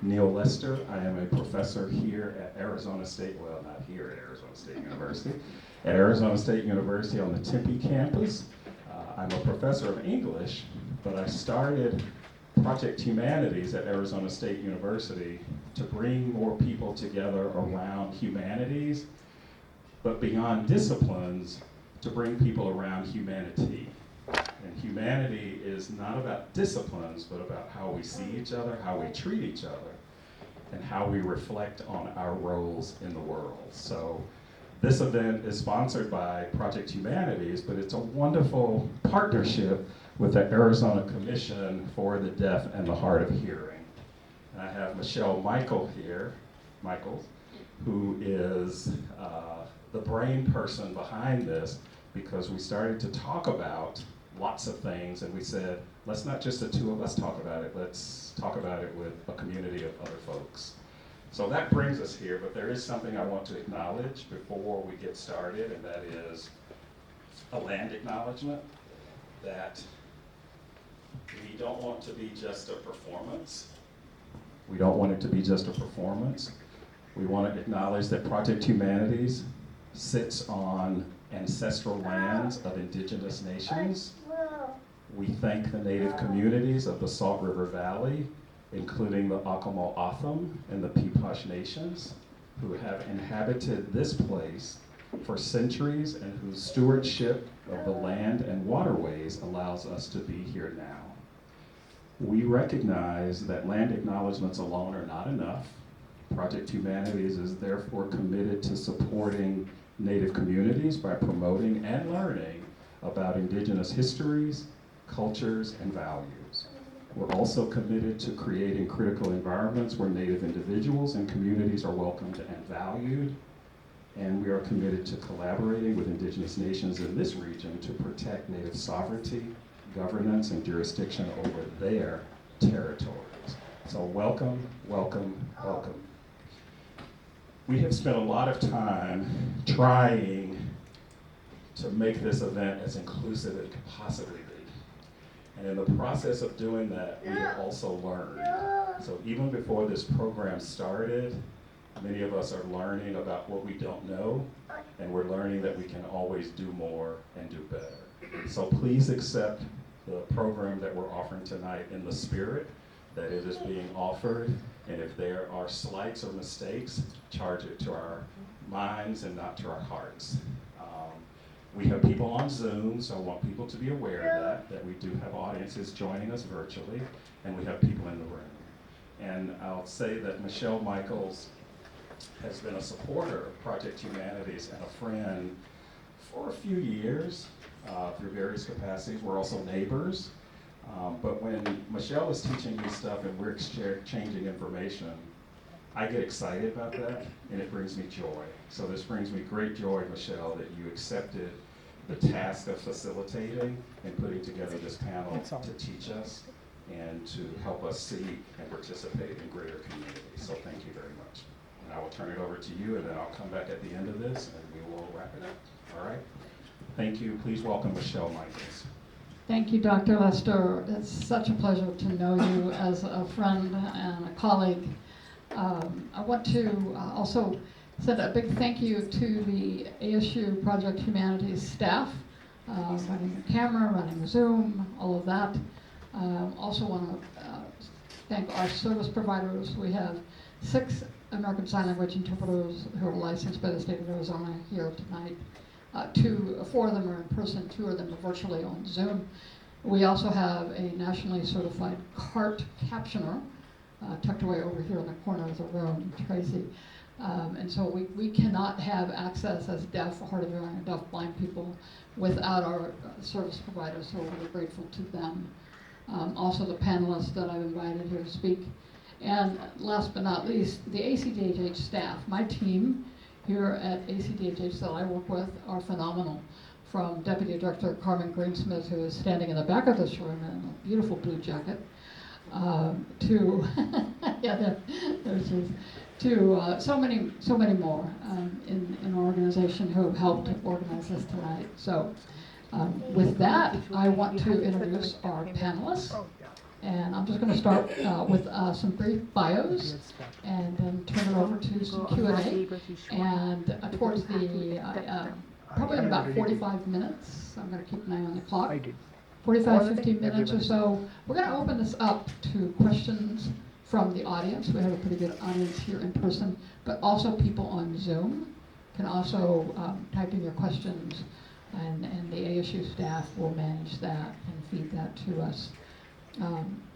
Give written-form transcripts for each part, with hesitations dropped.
Neil Lester. I am a professor here at Arizona State, well, not here at Arizona State University, at Arizona State University on the Tempe campus. I'm a professor of English, but I started Project Humanities at Arizona State University to bring more people together around humanities, but beyond disciplines, to bring people around humanity. And humanity is not about disciplines, but about how we see each other, how we treat each other, and how we reflect on our roles in the world. So this event is sponsored by Project Humanities, but it's a wonderful partnership with the Arizona Commission for the Deaf and the Hard of Hearing. And I have Michelle Michaels, who is the brain person behind this, because we started to talk about lots of things, and we said, let's not just the two of us talk about it, let's talk about it with a community of other folks. So that brings us here, but there is something I want to acknowledge before we get started, and that is a land acknowledgement, that we don't want to be just a performance. We don't want it to be just a performance. We want to acknowledge that Project Humanities sits on ancestral lands of indigenous nations. We thank the native communities of the Salt River Valley, including the Akamo Atham and the Peepash Nations, who have inhabited this place for centuries and whose stewardship of the land and waterways allows us to be here now. We recognize that land acknowledgements alone are not enough. Project Humanities is therefore committed to supporting Native communities by promoting and learning about indigenous histories, cultures, and values. We're also committed to creating critical environments where Native individuals and communities are welcomed and valued. And we are committed to collaborating with indigenous nations in this region to protect Native sovereignty, governance, and jurisdiction over their territories. So welcome, welcome, welcome. We have spent a lot of time trying to make this event as inclusive as it could possibly be. And in the process of doing that, we have also learned. So even before this program started, many of us are learning about what we don't know, and we're learning that we can always do more and do better. So please accept the program that we're offering tonight in the spirit that it is being offered, and if there are slights or mistakes, charge it to our minds and not to our hearts. We have people on Zoom, so I want people to be aware that we do have audiences joining us virtually, and we have people in the room. And I'll say that Michelle Michaels has been a supporter of Project Humanities and a friend for a few years through various capacities. We're also neighbors. But when Michelle is teaching me stuff and we're exchanging information, I get excited about that, and it brings me joy. So this brings me great joy, Michelle, that you accepted the task of facilitating and putting together this panel to teach us and to help us see and participate in greater community. So thank you very much. And I will turn it over to you, and then I'll come back at the end of this, and we will wrap it up. All right? Thank you. Please welcome Michelle Michaels. Thank you, Dr. Lester. It's such a pleasure to know you as a friend and a colleague. I want to also send a big thank you to the ASU Project Humanities staff, running the camera, running Zoom, all of that. Also want to thank our service providers. We have 6 American Sign Language interpreters who are licensed by the state of Arizona here tonight. 4 of them are in person, 2 of them are virtually on Zoom. We also have a nationally certified CART captioner tucked away over here in the corner of the room, Tracy. And so we cannot have access as deaf, hard of hearing, and deaf-blind people without our service providers, so we're grateful to them. Also the panelists that I've invited here to speak. And last but not least, the ACDHH staff. My team here at ACDHH that I work with are phenomenal. From Deputy Director Carmen Greensmith, who is standing in the back of this room in a beautiful blue jacket, to yeah, there she is, to so many more in our organization who have helped organize this tonight. So with that, I want to introduce our panelists. And I'm just going to start with some brief bios and then turn it over to some Q&A. And towards the, probably in about 45 minutes, I'm going to keep an eye on the clock, 45, 50 minutes or so, we're going to open this up to questions from the audience. We have a pretty good audience here in person, but also people on Zoom can also type in your questions, and the ASU staff will manage that and feed that to us.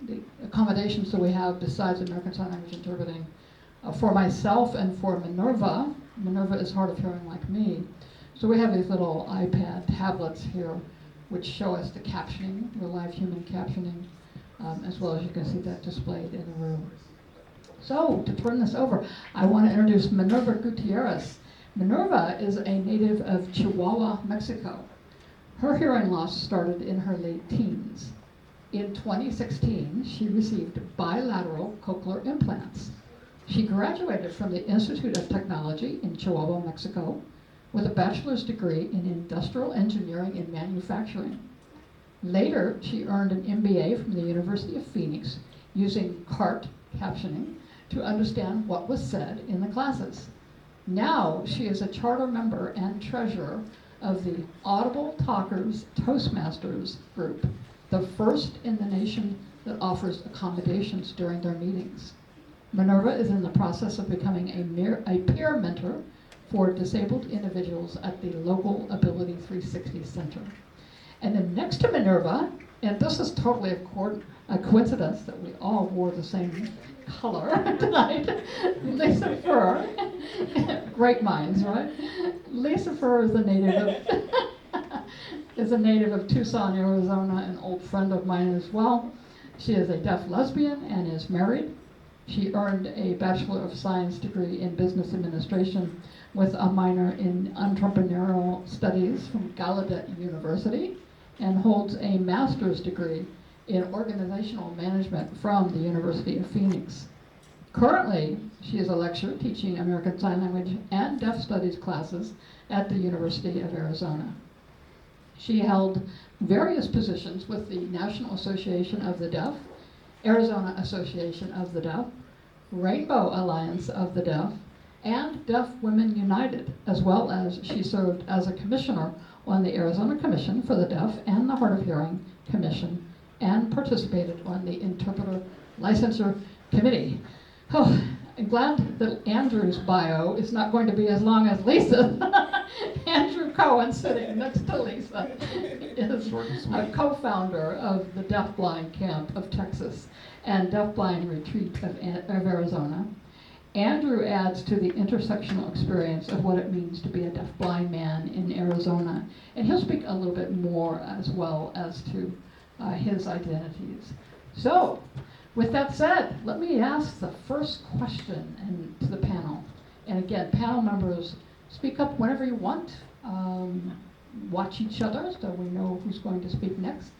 The accommodations that we have besides American Sign Language interpreting, for myself and for Minerva is hard of hearing like me, so we have these little iPad tablets here which show us the captioning, the live human captioning, as well as you can see that displayed in the room. So, to turn this over, I want to introduce Minerva Gutierrez. Minerva is a native of Chihuahua, Mexico. Her hearing loss started in her late teens. In 2016, she received bilateral cochlear implants. She graduated from the Institute of Technology in Chihuahua, Mexico, with a bachelor's degree in industrial engineering and manufacturing. Later, she earned an MBA from the University of Phoenix using CART captioning to understand what was said in the classes. Now, she is a charter member and treasurer of the Audible Talkers Toastmasters group, the first in the nation that offers accommodations during their meetings. Minerva is in the process of becoming a peer mentor for disabled individuals at the local Ability 360 Center. And then next to Minerva, and this is totally a coincidence that we all wore the same color tonight, Lisa Furr. Great minds, right? Lisa Furr is a native of Tucson, Arizona, an old friend of mine as well. She is a deaf lesbian and is married. She earned a Bachelor of Science degree in Business Administration with a minor in Entrepreneurial Studies from Gallaudet University, and holds a master's degree in Organizational Management from the University of Phoenix. Currently, she is a lecturer teaching American Sign Language and Deaf Studies classes at the University of Arizona. She held various positions with the National Association of the Deaf, Arizona Association of the Deaf, Rainbow Alliance of the Deaf, and Deaf Women United, as well as she served as a commissioner on the Arizona Commission for the Deaf and the Hard of Hearing Commission, and participated on the Interpreter Licensure Committee. Oh, I'm glad that Andrew's bio is not going to be as long as Lisa's. Andrew Cohen, sitting next to Lisa, is a co-founder of the DeafBlind Camp of Texas and DeafBlind Retreat of Arizona. Andrew adds to the intersectional experience of what it means to be a deaf-blind man in Arizona, and he'll speak a little bit more as well as to his identities. So, with that said, let me ask the first question to the panel. And again, panel members, speak up whenever you want. Watch each other so we know who's going to speak next.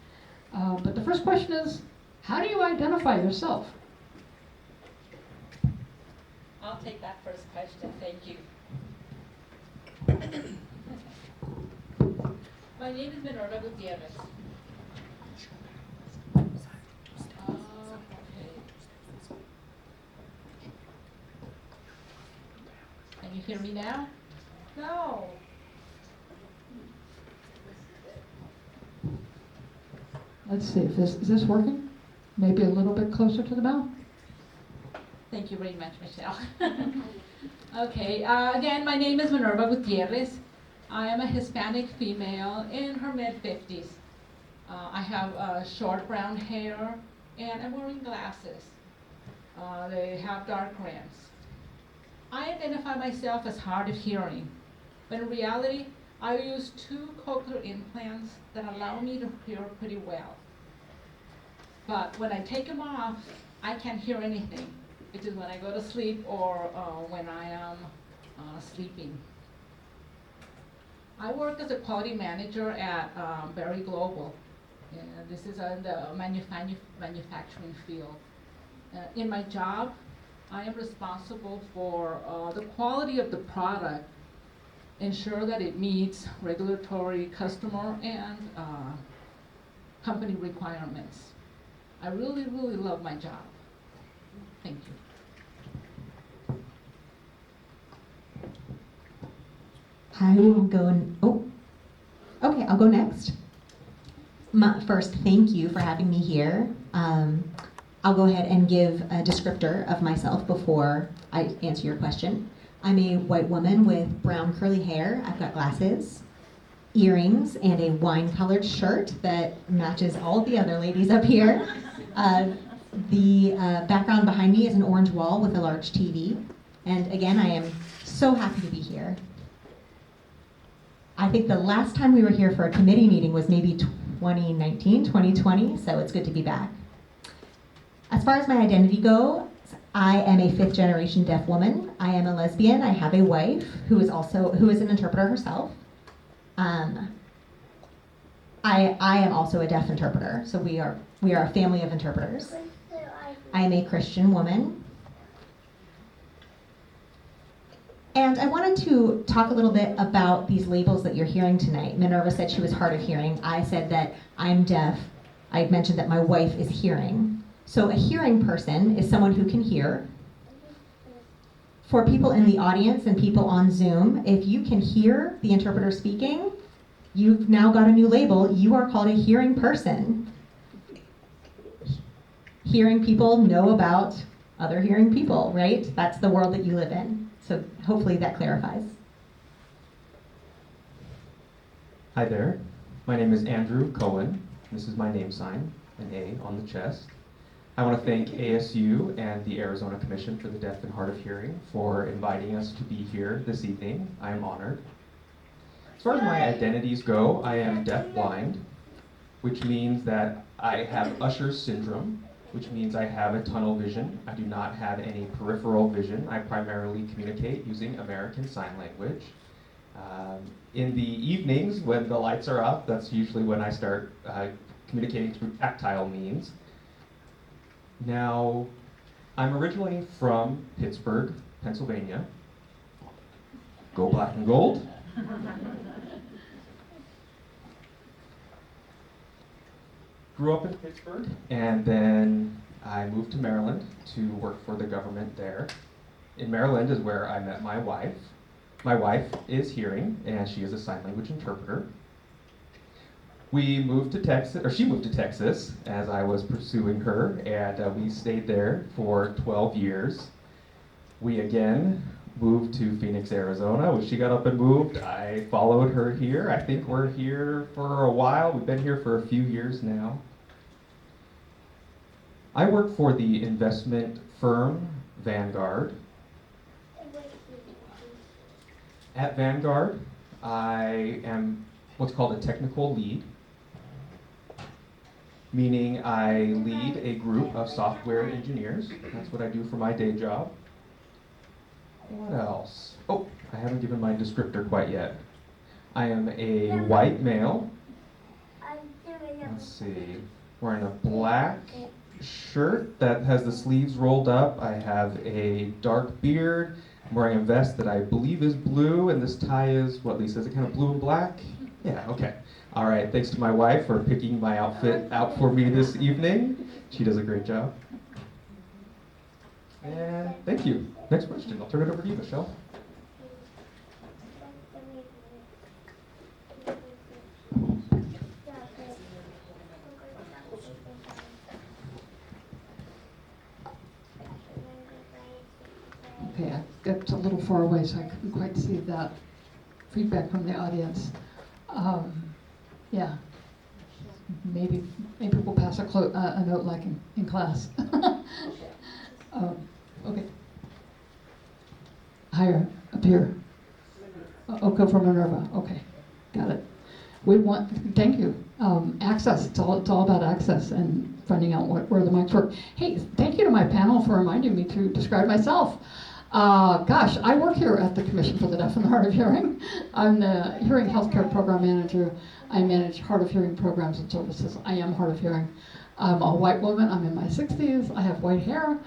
But the first question is, how do you identify yourself? I'll take that first question, thank you. My name is Minerva Gutierrez. Can you hear me now? No. Let's see, is this working? Maybe a little bit closer to the mouth? Thank you very much, Michelle. Okay, again, my name is Minerva Gutierrez. I am a Hispanic female in her mid-50s. I have short brown hair, and I'm wearing glasses. They have dark rims. I identify myself as hard of hearing, but in reality, I use 2 cochlear implants that allow me to hear pretty well. But when I take them off, I can't hear anything. It is when I go to sleep or when I am sleeping. I work as a quality manager at Berry Global. This is in the manufacturing field. In my job, I am responsible for the quality of the product, ensure that it meets regulatory, customer, and company requirements. I really, really love my job. Thank you. I will go, okay, I'll go next. First, thank you for having me here. I'll go ahead and give a descriptor of myself before I answer your question. I'm a white woman with brown curly hair. I've got glasses, earrings, and a wine-colored shirt that matches all the other ladies up here. The background behind me is an orange wall with a large TV. And again, I am so happy to be here. I think the last time we were here for a committee meeting was maybe 2019, 2020, so it's good to be back. As far as my identity goes, I am a fifth generation deaf woman. I am a lesbian. I have a wife who is an interpreter herself. I am also a deaf interpreter, so we are a family of interpreters. I am a Christian woman. And I wanted to talk a little bit about these labels that you're hearing tonight. Minerva said she was hard of hearing. I said that I'm deaf. I mentioned that my wife is hearing. So a hearing person is someone who can hear. For people in the audience and people on Zoom, if you can hear the interpreter speaking, you've now got a new label. You are called a hearing person. Hearing people know about other hearing people, right? That's the world that you live in. So hopefully that clarifies. Hi there, my name is Andrew Cohen. This is my name sign, an A on the chest. I want to thank ASU and the Arizona Commission for the Deaf and Hard of Hearing for inviting us to be here this evening. I am honored. As far as my identities go, I am DeafBlind, which means that I have Usher's syndrome, which means I have a tunnel vision. I do not have any peripheral vision. I primarily communicate using American Sign Language. In the evenings, when the lights are up, that's usually when I start communicating through tactile means. Now, I'm originally from Pittsburgh, Pennsylvania. Go black and gold. Grew up in Pittsburgh, and then I moved to Maryland to work for the government there. In Maryland is where I met my wife. My wife is hearing, and she is a sign language interpreter. We moved to Texas, or she moved to Texas as I was pursuing her, and we stayed there for 12 years. We again moved to Phoenix, Arizona. When she got up and moved, I followed her here. I think we're here for a while. We've been here for a few years now. I work for the investment firm Vanguard. At Vanguard, I am what's called a technical lead, meaning I lead a group of software engineers. That's what I do for my day job. What else? Oh, I haven't given my descriptor quite yet. I am a white male. Let's see, wearing a black shirt that has the sleeves rolled up. I have a dark beard. I'm wearing a vest that I believe is blue, and this tie is, what, Lisa, is it kind of blue and black? Yeah, okay. All right, thanks to my wife for picking my outfit out for me this evening. She does a great job. And thank you. Next question, I'll turn it over to you, Michelle. Okay, I got a little far away, so I couldn't quite see that feedback from the audience. Yeah, maybe we'll pass a note like in class. Okay. Higher, up here. Go from Minerva. Okay, got it. Thank you. Access. It's all about access and finding out where the mics work. Hey, thank you to my panel for reminding me to describe myself. Gosh, I work here at the Commission for the Deaf and the Hard of Hearing. I'm the Hearing Healthcare Program Manager. I manage hard of hearing programs and services. I am hard of hearing. I'm a white woman. I'm in my 60s. I have white hair,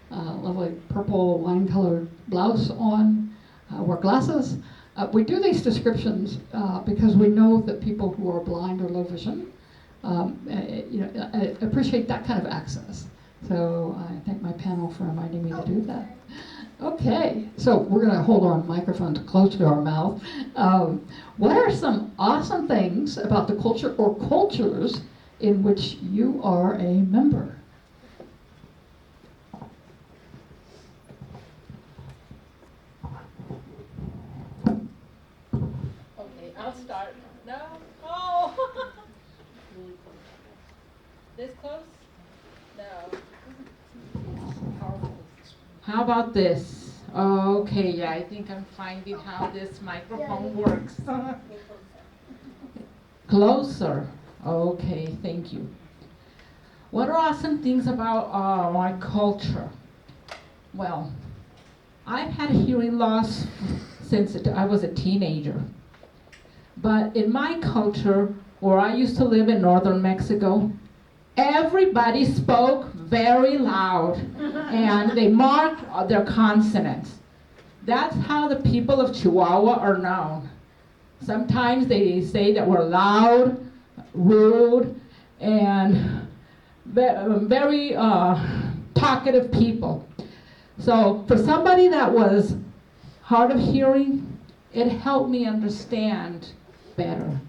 lovely purple wine-colored blouse on, wear glasses. We do these descriptions because we know that people who are blind or low vision I appreciate that kind of access. So I thank my panel for reminding me to do that. Okay, so we're going to hold our microphone close to our mouth. What are some awesome things about the culture or cultures in which you are a member? Okay, I'll start. No? Oh! This close? No. How about this? Okay, yeah, I think I'm finding how this microphone works. Closer. Okay, thank you. What are awesome things about my culture? Well, I've had hearing loss since I was a teenager. But in my culture, where I used to live in northern Mexico, everybody spoke very loud and they marked their consonants. That's how the people of Chihuahua are known. Sometimes they say that we're loud, rude, and very talkative people. So for somebody that was hard of hearing, it helped me understand better.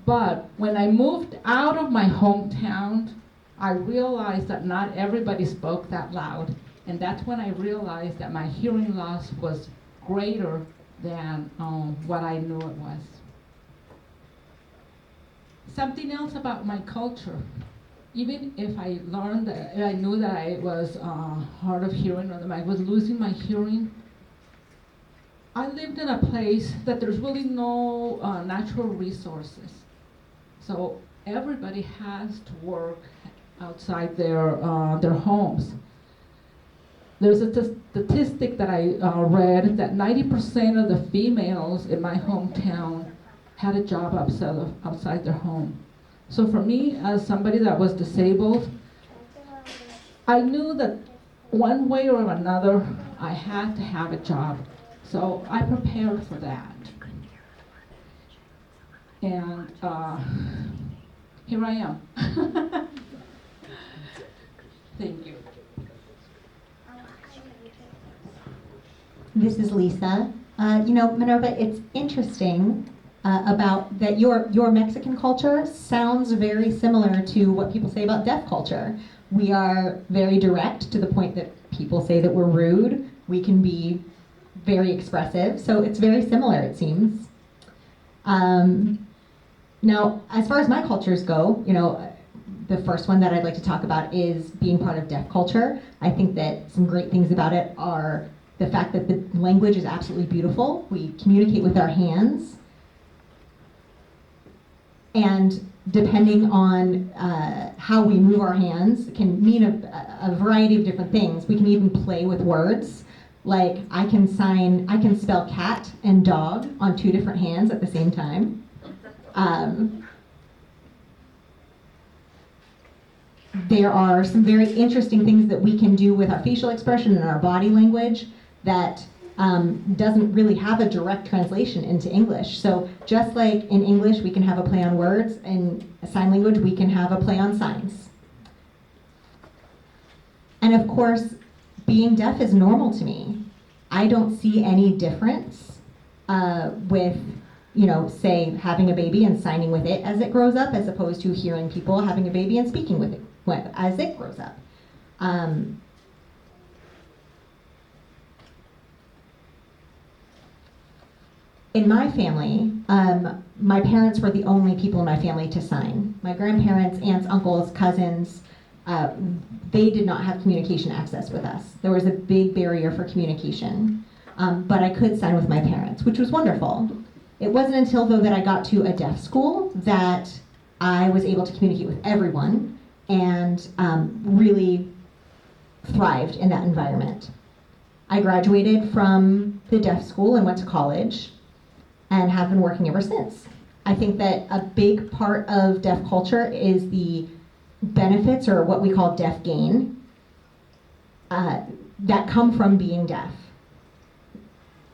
But when I moved out of my hometown, I realized that not everybody spoke that loud. And that's when I realized that my hearing loss was greater than what I knew it was. Something else about my culture. Even if I learned that, I knew that I was hard of hearing or that I was losing my hearing, I lived in a place that there's really no natural resources. So everybody has to work outside their homes. There's a statistic that I read that 90% of the females in my hometown had a job outside their home. So for me, as somebody that was disabled, I knew that one way or another, I had to have a job. So I prepared for that. And here I am. Thank you. This is Lisa. Minerva, it's interesting about that your Mexican culture sounds very similar to what people say about deaf culture. We are very direct to the point that people say that we're rude. We can be very expressive, so it's very similar, it seems. Now, as far as my cultures go, the first one that I'd like to talk about is being part of deaf culture. I think that some great things about it are the fact that the language is absolutely beautiful. We communicate with our hands. And depending on how we move our hands can mean a variety of different things. We can even play with words. Like I can spell cat and dog on 2 different hands at the same time. There are some very interesting things that we can do with our facial expression and our body language that doesn't really have a direct translation into English. So just like in English we can have a play on words, in sign language we can have a play on signs. And of course, being deaf is normal to me. I don't see any difference with, say, having a baby and signing with it as it grows up, as opposed to hearing people having a baby and speaking with it as it grows up. In my family, my parents were the only people in my family to sign. My grandparents, aunts, uncles, cousins, they did not have communication access with us. There was a big barrier for communication. But I could sign with my parents, which was wonderful. It wasn't until, though, that I got to a deaf school that I was able to communicate with everyone and really thrived in that environment. I graduated from the deaf school and went to college and have been working ever since. I think that a big part of deaf culture is the benefits, or what we call deaf gain, that come from being deaf.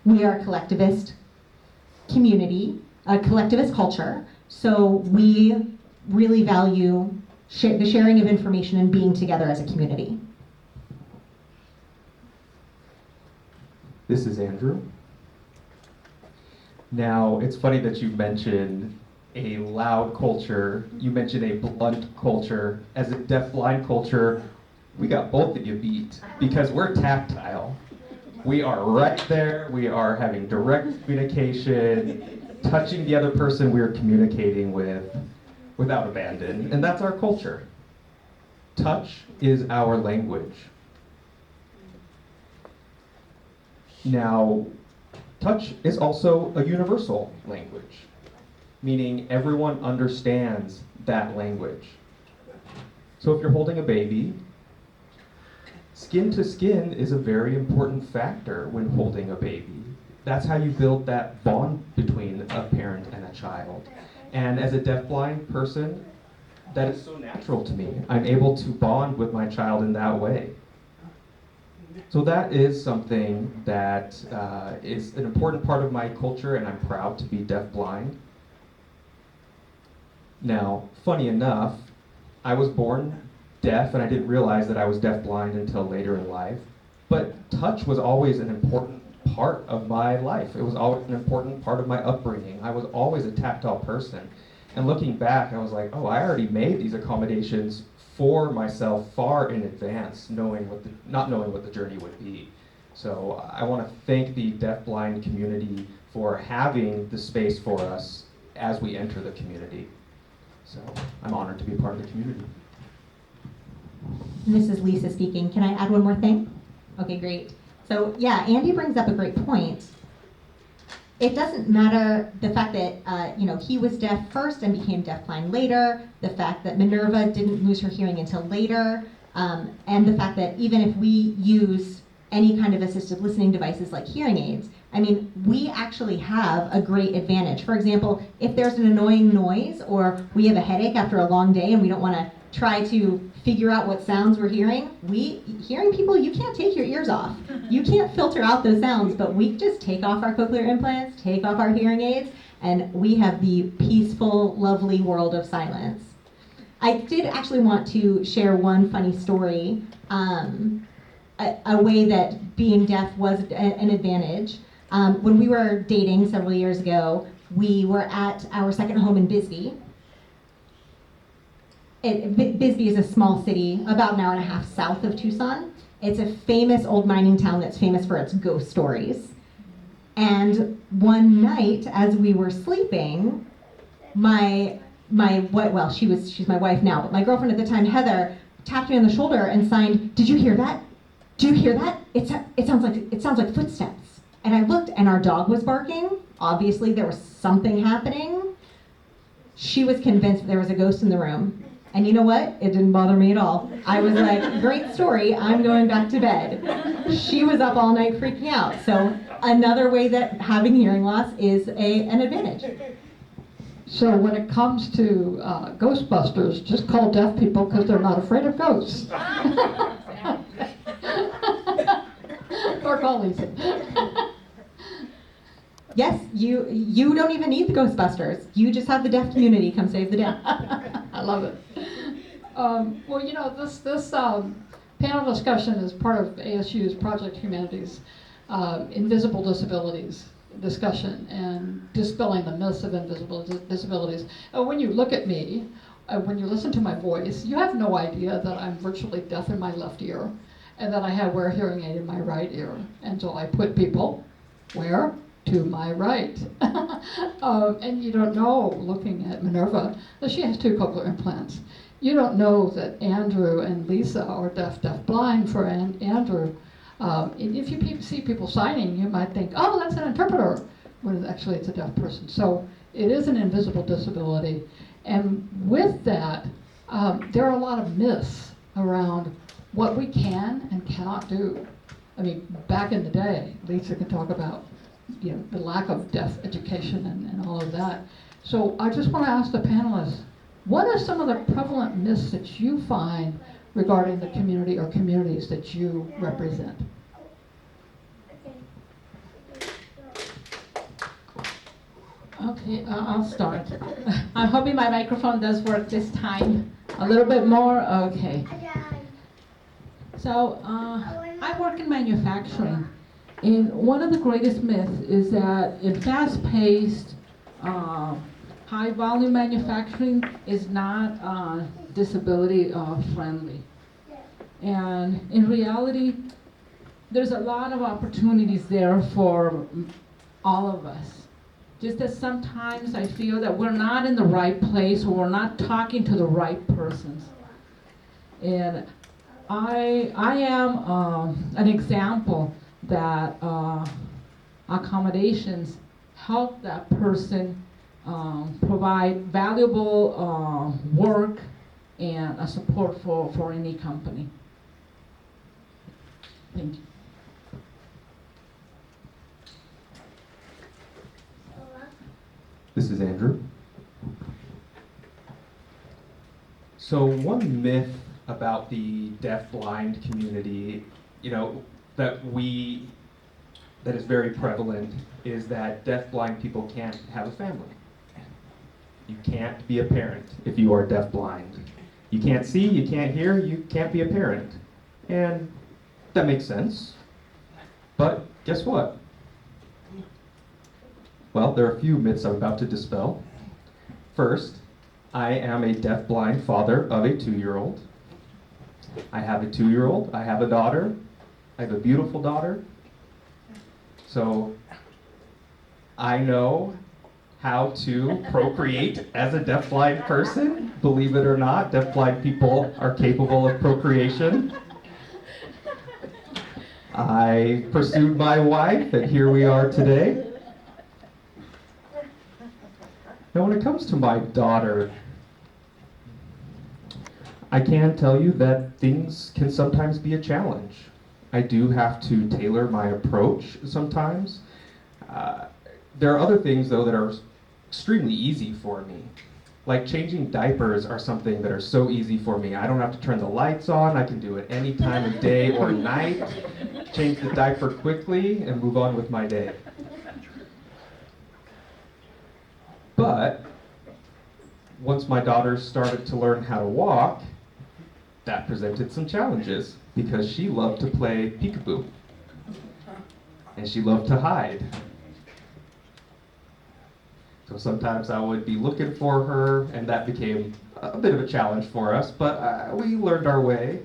We are a collectivist community, a collectivist culture, so we really value the sharing of information and being together as a community. This is Andrew. Now, it's funny that you mentioned a loud culture, you mentioned a blunt culture. As a deaf-blind culture, we got both of you beat because we're tactile. We are right there, we are having direct communication, touching the other person we're communicating with without abandon, and that's our culture. Touch is our language. Now, touch is also a universal language, meaning everyone understands that language. So if you're holding a baby, skin to skin is a very important factor when holding a baby. That's how you build that bond between a parent and a child. And as a deafblind person, that is so natural to me. I'm able to bond with my child in that way. So that is something that is an important part of my culture, and I'm proud to be deafblind. Now, funny enough, I was born deaf, and I didn't realize that I was deafblind until later in life. But touch was always an important part of my life. It was always an important part of my upbringing. I was always a tactile person. And looking back, I was like, oh, I already made these accommodations for myself far in advance, not knowing what the journey would be. So I want to thank the deafblind community for having the space for us as we enter the community. So I'm honored to be part of the community. And this is Lisa speaking. Can I add one more thing? Okay, great. So yeah, Andy brings up a great point. It doesn't matter the fact that he was deaf first and became deafblind later, the fact that Minerva didn't lose her hearing until later, and the fact that even if we use any kind of assistive listening devices like hearing aids, I mean, we actually have a great advantage. For example, if there's an annoying noise or we have a headache after a long day and we don't want to try to figure out what sounds we're hearing, hearing people, you can't take your ears off. You can't filter out those sounds, but we just take off our cochlear implants, take off our hearing aids, and we have the peaceful, lovely world of silence. I did actually want to share one funny story, a way that being deaf was an advantage. When we were dating several years ago, we were at our second home in Bisbee. Bisbee is a small city, about an hour and a half south of Tucson. It's a famous old mining town that's famous for its ghost stories. And one night, as we were sleeping, she's my wife now, but my girlfriend at the time, Heather, tapped me on the shoulder and signed, "Did you hear that? Do you hear that? It sounds like footsteps." And I looked, and our dog was barking. Obviously, there was something happening. She was convinced there was a ghost in the room. And you know what? It didn't bother me at all. I was like, great story, I'm going back to bed. She was up all night freaking out. So another way that having hearing loss is an advantage. So when it comes to Ghostbusters, just call deaf people because they're not afraid of ghosts. Or call Lisa. Yes, you don't even need the Ghostbusters. You just have the deaf community come save the day. I love it. Well, this panel discussion is part of ASU's Project Humanities, Invisible Disabilities discussion and dispelling the myths of invisible disabilities. When you look at me, when you listen to my voice, you have no idea that I'm virtually deaf in my left ear and that I wear a hearing aid in my right ear until I put people where? To my right. And you don't know, looking at Minerva, that she has 2 cochlear implants. You don't know that Andrew and Lisa are deaf-blind for Andrew. If you see people signing, you might think, oh, that's an interpreter, when actually it's a deaf person. So it is an invisible disability. And with that, there are a lot of myths around what we can and cannot do. I mean, back in the day, Lisa can talk about the lack of deaf education and all of that. So I just want to ask the panelists, what are some of the prevalent myths that you find regarding the community or communities that you represent? Okay, I'll start. I'm hoping my microphone does work this time. A little bit more? Okay. So, I work in manufacturing, and one of the greatest myths is that in fast-paced, high-volume manufacturing is not disability friendly. And in reality, there's a lot of opportunities there for all of us. Just as sometimes I feel that we're not in the right place or we're not talking to the right persons. And I am an example that accommodations help that person provide valuable work and a support for any company. Thank you. This is Andrew. So one myth about the deaf-blind community, that is very prevalent is that deaf-blind people can't have a family. You can't be a parent if you are deaf-blind. You can't see, you can't hear, you can't be a parent. And that makes sense. But guess what? Well, there are a few myths I'm about to dispel. First, I am a deaf-blind father of a 2-year-old. I have a 2-year-old, I have a daughter, I have a beautiful daughter. So I know how to procreate as a deaf-blind person. Believe it or not, deaf-blind people are capable of procreation. I pursued my wife, and here we are today. Now, when it comes to my daughter, I can tell you that things can sometimes be a challenge. I do have to tailor my approach sometimes. There are other things, though, that are extremely easy for me. Like changing diapers are something that are so easy for me. I don't have to turn the lights on. I can do it any time of day or night. Change the diaper quickly and move on with my day. But once my daughter started to learn how to walk, that presented some challenges because she loved to play peekaboo and she loved to hide. So sometimes I would be looking for her, and that became a bit of a challenge for us, but we learned our way.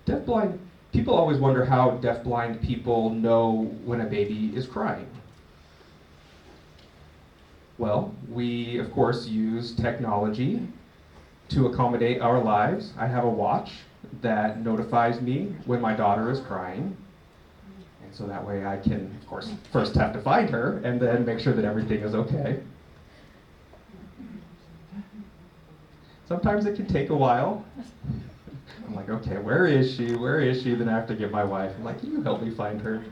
Deafblind people always wonder how deafblind people know when a baby is crying. Well, we of course use technology to accommodate our lives. I have a watch that notifies me when my daughter is crying. And so that way I can, of course, first have to find her and then make sure that everything is okay. Sometimes it can take a while. I'm like, okay, where is she? Where is she? Then I have to get my wife. I'm like, can you help me find her?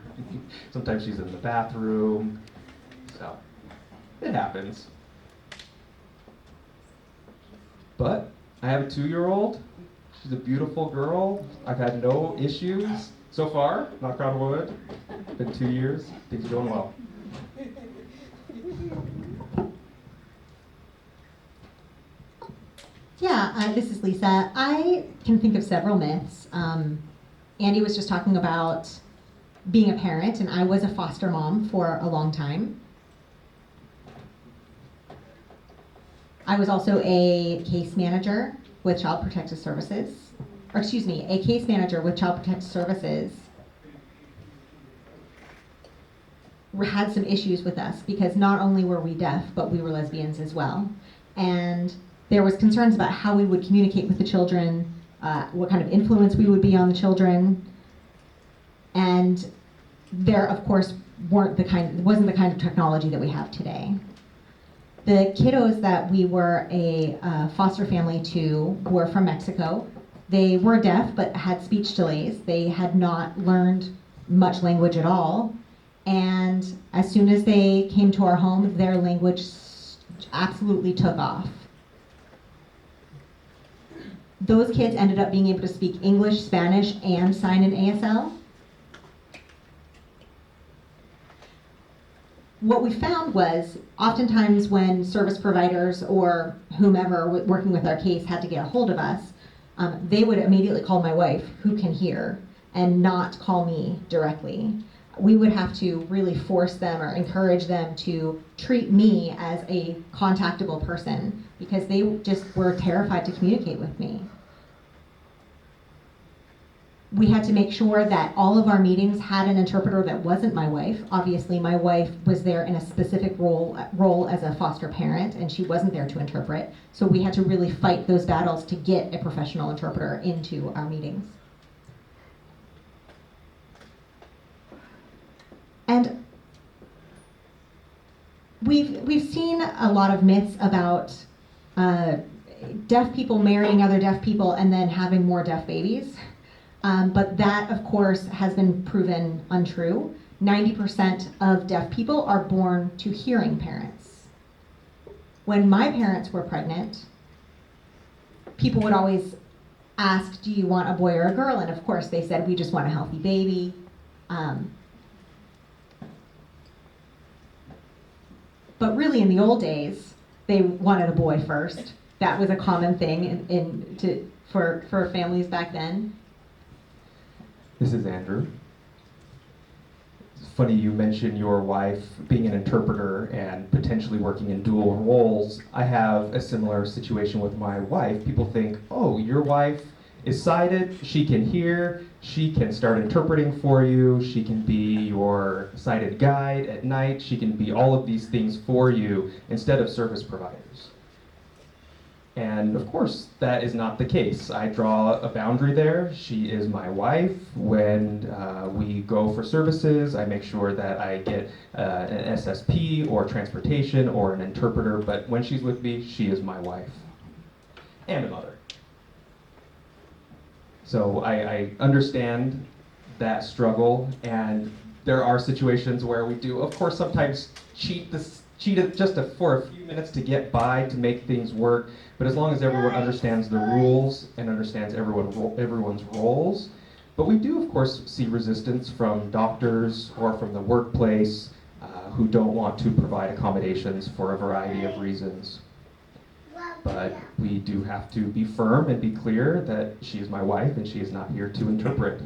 Sometimes she's in the bathroom. So it happens. But I have a 2-year-old. She's a beautiful girl. I've had no issues so far, knock on wood. It's been 2 years. Things are going well. Yeah, this is Lisa. I can think of several myths. Andy was just talking about being a parent, and I was a foster mom for a long time. I was also a case manager with Child Protective Services, a case manager with Child Protective Services had some issues with us because not only were we deaf, but we were lesbians as well. And there was concerns about how we would communicate with the children, what kind of influence we would be on the children. And there, of course, wasn't the kind of technology that we have today. The kiddos that we were a foster family to were from Mexico. They were deaf but had speech delays. They had not learned much language at all. And as soon as they came to our home, their language absolutely took off. Those kids ended up being able to speak English, Spanish, and sign in ASL. what we found was oftentimes when service providers or whomever working with our case had to get a hold of us, they would immediately call my wife, who can hear, and not call me directly. We would have to really force them or encourage them to treat me as a contactable person because they just were terrified to communicate with me. We had to make sure that all of our meetings had an interpreter that wasn't my wife. Obviously, my wife was there in a specific role as a foster parent, and she wasn't there to interpret. So we had to really fight those battles to get a professional interpreter into our meetings. And we've seen a lot of myths about deaf people marrying other deaf people and then having more deaf babies. But that, of course, has been proven untrue. 90% of deaf people are born to hearing parents. When my parents were pregnant, people would always ask, do you want a boy or a girl? And of course they said, we just want a healthy baby. But really in the old days, they wanted a boy first. That was a common thing for families back then. This is Andrew. It's funny you mentioned your wife being an interpreter and potentially working in dual roles. I have a similar situation with my wife. People think, oh, your wife is sighted, she can hear, she can start interpreting for you, she can be your sighted guide at night, she can be all of these things for you instead of service providers. And of course, that is not the case. I draw a boundary there. She is my wife. When we go for services, I make sure that I get an SSP or transportation or an interpreter, but when she's with me, she is my wife and a mother. So I understand that struggle, and there are situations where we do, of course, sometimes cheat it just for a few minutes to get by, to make things work. But as long as everyone understands the rules and understands everyone's roles. But we do, of course, see resistance from doctors or from the workplace who don't want to provide accommodations for a variety of reasons. But we do have to be firm and be clear that she is my wife and she is not here to interpret.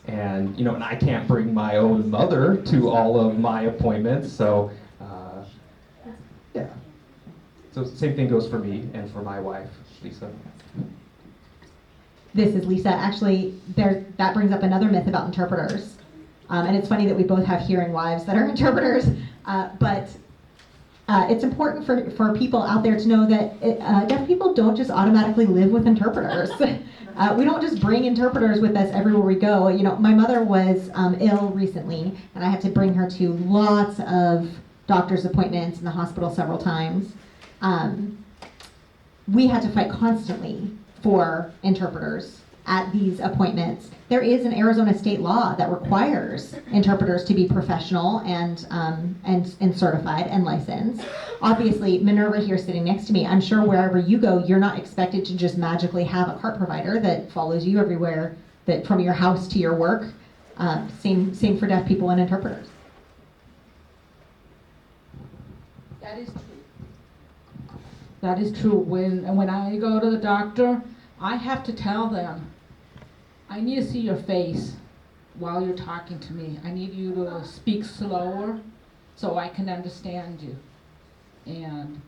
And, and I can't bring my own mother to all of my appointments, so yeah. So same thing goes for me and for my wife, Lisa. This is Lisa. Actually, that brings up another myth about interpreters. And it's funny that we both have hearing wives that are interpreters, but it's important for people out there to know that deaf people don't just automatically live with interpreters. We don't just bring interpreters with us everywhere we go. My mother was ill recently, and I had to bring her to lots of doctor's appointments in the hospital several times. We had to fight constantly for interpreters at these appointments. There is an Arizona state law that requires interpreters to be professional and certified and licensed. Obviously, Minerva here sitting next to me, I'm sure wherever you go, you're not expected to just magically have a cart provider that follows you everywhere, that from your house to your work. Same for deaf people and interpreters. That is true. That is true. When I go to the doctor, I have to tell them, I need to see your face while you're talking to me. I need you to speak slower so I can understand you. And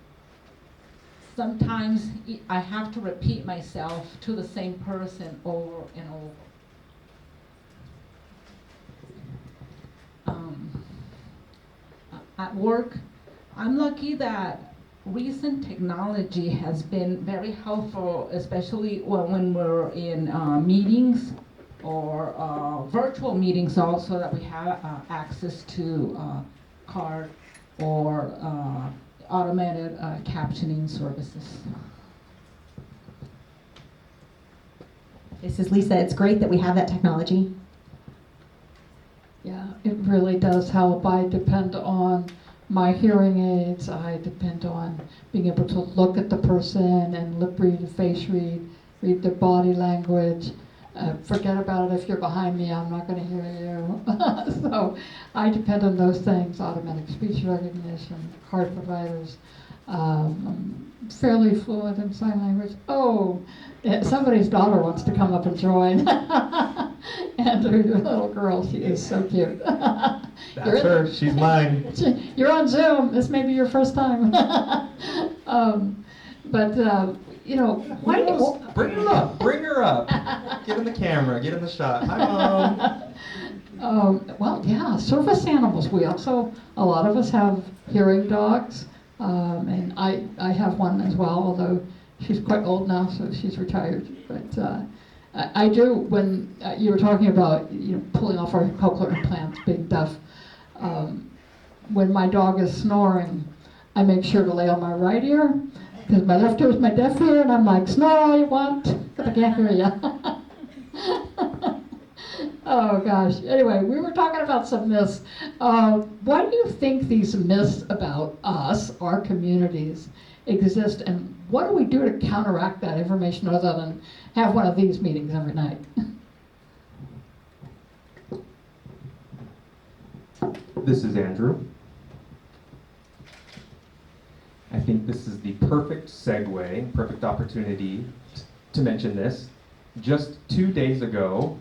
sometimes I have to repeat myself to the same person over and over. At work, I'm lucky that recent technology has been very helpful, especially when we're in meetings or virtual meetings also, that we have access to card or automated captioning services. This is Lisa. It's great that we have that technology. Yeah, it really does help. I depend on my hearing aids. I depend on being able to look at the person and lip read, face read their body language. forget about it, if you're behind me, I'm not going to hear you. So I depend on those things, automatic speech recognition, card providers. I'm fairly fluent in sign language. Oh, somebody's daughter wants to come up and join. And her little girl, she is so cute. That's her. She's mine. You're on Zoom. This may be your first time. You know, why do you... Bring her up. Bring her up. Get in the camera. Get in the shot. Hi, Mom. Well, yeah, service animals. We also, a lot of us have hearing dogs, and I have one as well, although she's quite old now, so she's retired. But I do, when you were talking about pulling off our cochlear implants, being deaf, when my dog is snoring, I make sure to lay on my right ear, because my left ear is my deaf ear, and I'm like, snore all you want, but I can't hear you. Oh gosh. Anyway, we were talking about some myths. Why do you think these myths about us, our communities, exist, and what do we do to counteract that information other than have one of these meetings every night? This is Andrew. I think this is the perfect segue, perfect opportunity to mention this. Just 2 days ago,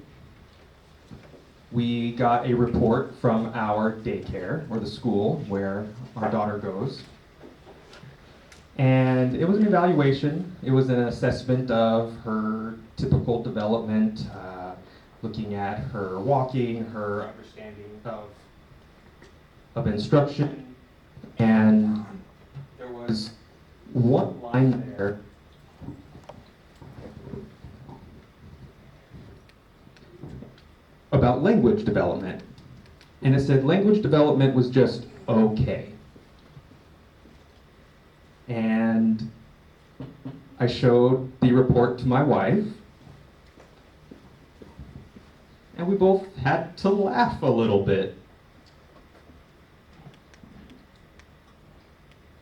we got a report from our daycare, or the school where our daughter goes. And it was an evaluation. It was an assessment of her typical development, looking at her walking, her understanding of instruction. And there was one line there about language development. And it said language development was just okay. And I showed the report to my wife, and we both had to laugh a little bit.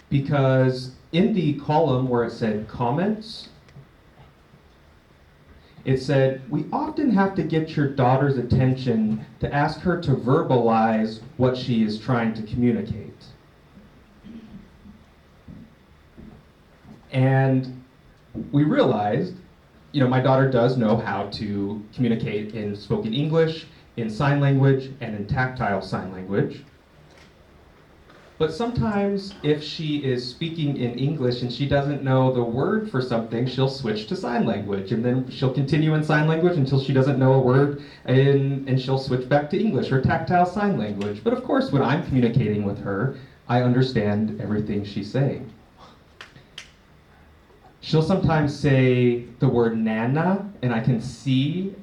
Because in the column where it said comments, it said, we often have to get your daughter's attention to ask her to verbalize what she is trying to communicate. And we realized, my daughter does know how to communicate in spoken English, in sign language, and in tactile sign language. But sometimes if she is speaking in English and she doesn't know the word for something, she'll switch to sign language, and then she'll continue in sign language until she doesn't know a word, and she'll switch back to English or tactile sign language. But of course, when I'm communicating with her, I understand everything she's saying. She'll sometimes say the word nana, and I can see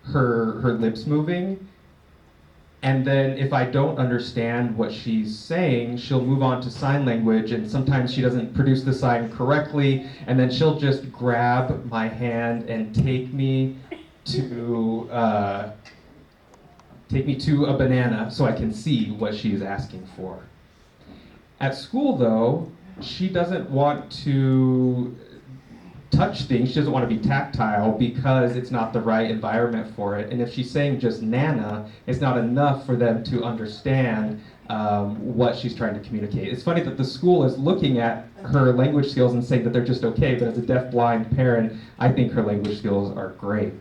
her lips moving. And then if I don't understand what she's saying, she'll move on to sign language, and sometimes she doesn't produce the sign correctly, and then she'll just grab my hand and take me to a banana so I can see what she's asking for. At school, though, she doesn't want to touch things. She doesn't want to be tactile because it's not the right environment for it. And if she's saying just nana, it's not enough for them to understand what she's trying to communicate. It's funny that the school is looking at her language skills and saying that they're just okay, but as a deaf-blind parent, I think her language skills are great.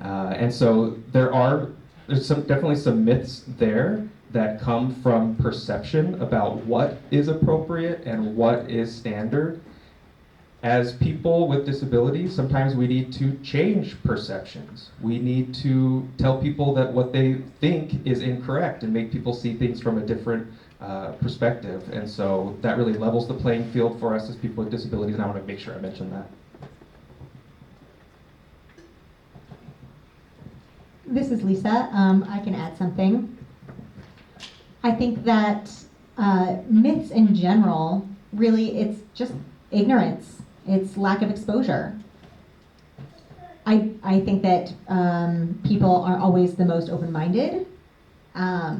And so there's definitely some myths there that come from perception about what is appropriate and what is standard. As people with disabilities, sometimes we need to change perceptions. We need to tell people that what they think is incorrect and make people see things from a different perspective. And so that really levels the playing field for us as people with disabilities, and I want to make sure I mention that. This is Lisa. I can add something. I think that myths in general, really, it's just ignorance. It's lack of exposure. I think that people are always the most open-minded. I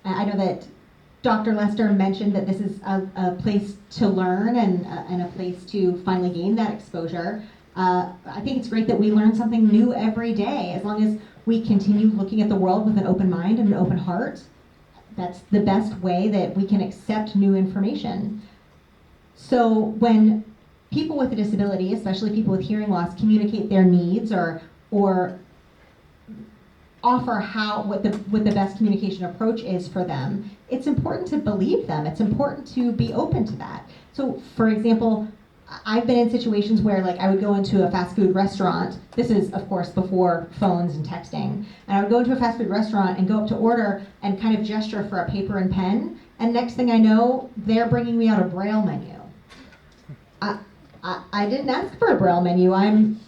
know that Dr. Lester mentioned that this is a place to learn and a place to finally gain that exposure. I think it's great that we learn something new every day. As long as we continue looking at the world with an open mind and an open heart, that's the best way that we can accept new information. So when people with a disability, especially people with hearing loss, communicate their needs or offer what the best communication approach is for them, it's important to believe them. It's important to be open to that. So, for example, I've been in situations where, like, I would go into a fast food restaurant. This is, of course, before phones and texting. And I would go into a fast food restaurant and go up to order and kind of gesture for a paper and pen. And next thing I know, they're bringing me out a Braille menu. I didn't ask for a Braille menu. I'm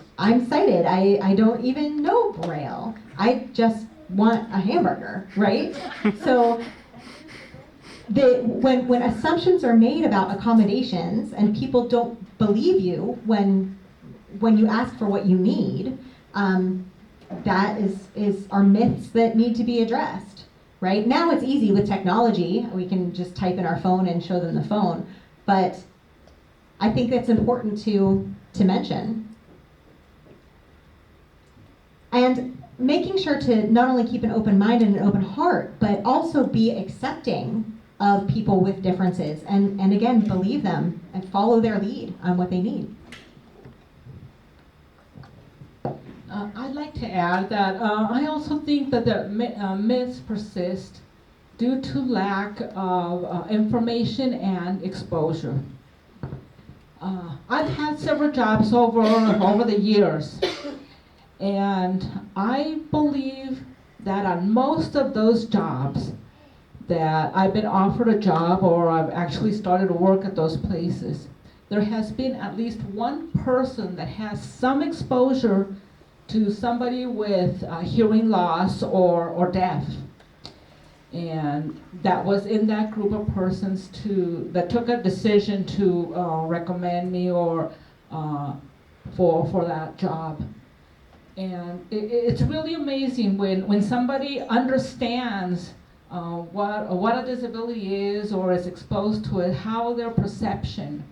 sighted. I don't even know Braille. I just want a hamburger, right? So when assumptions are made about accommodations and people don't believe you when you ask for what you need, that are myths that need to be addressed, right? Now it's easy with technology. We can just type in our phone and show them the phone, but I think that's important to mention. And making sure to not only keep an open mind and an open heart, but also be accepting of people with differences, and again, believe them and follow their lead on what they need. I'd like to add that I also think that the myths persist due to lack of information and exposure. I've had several jobs over the years, and I believe that on most of those jobs that I've been offered a job or I've actually started to work at those places, there has been at least one person that has some exposure to somebody with hearing loss or deaf. And that was in that group of persons that took a decision to recommend me or for that job. And it's really amazing when somebody understands what a disability is or is exposed to it, how their perception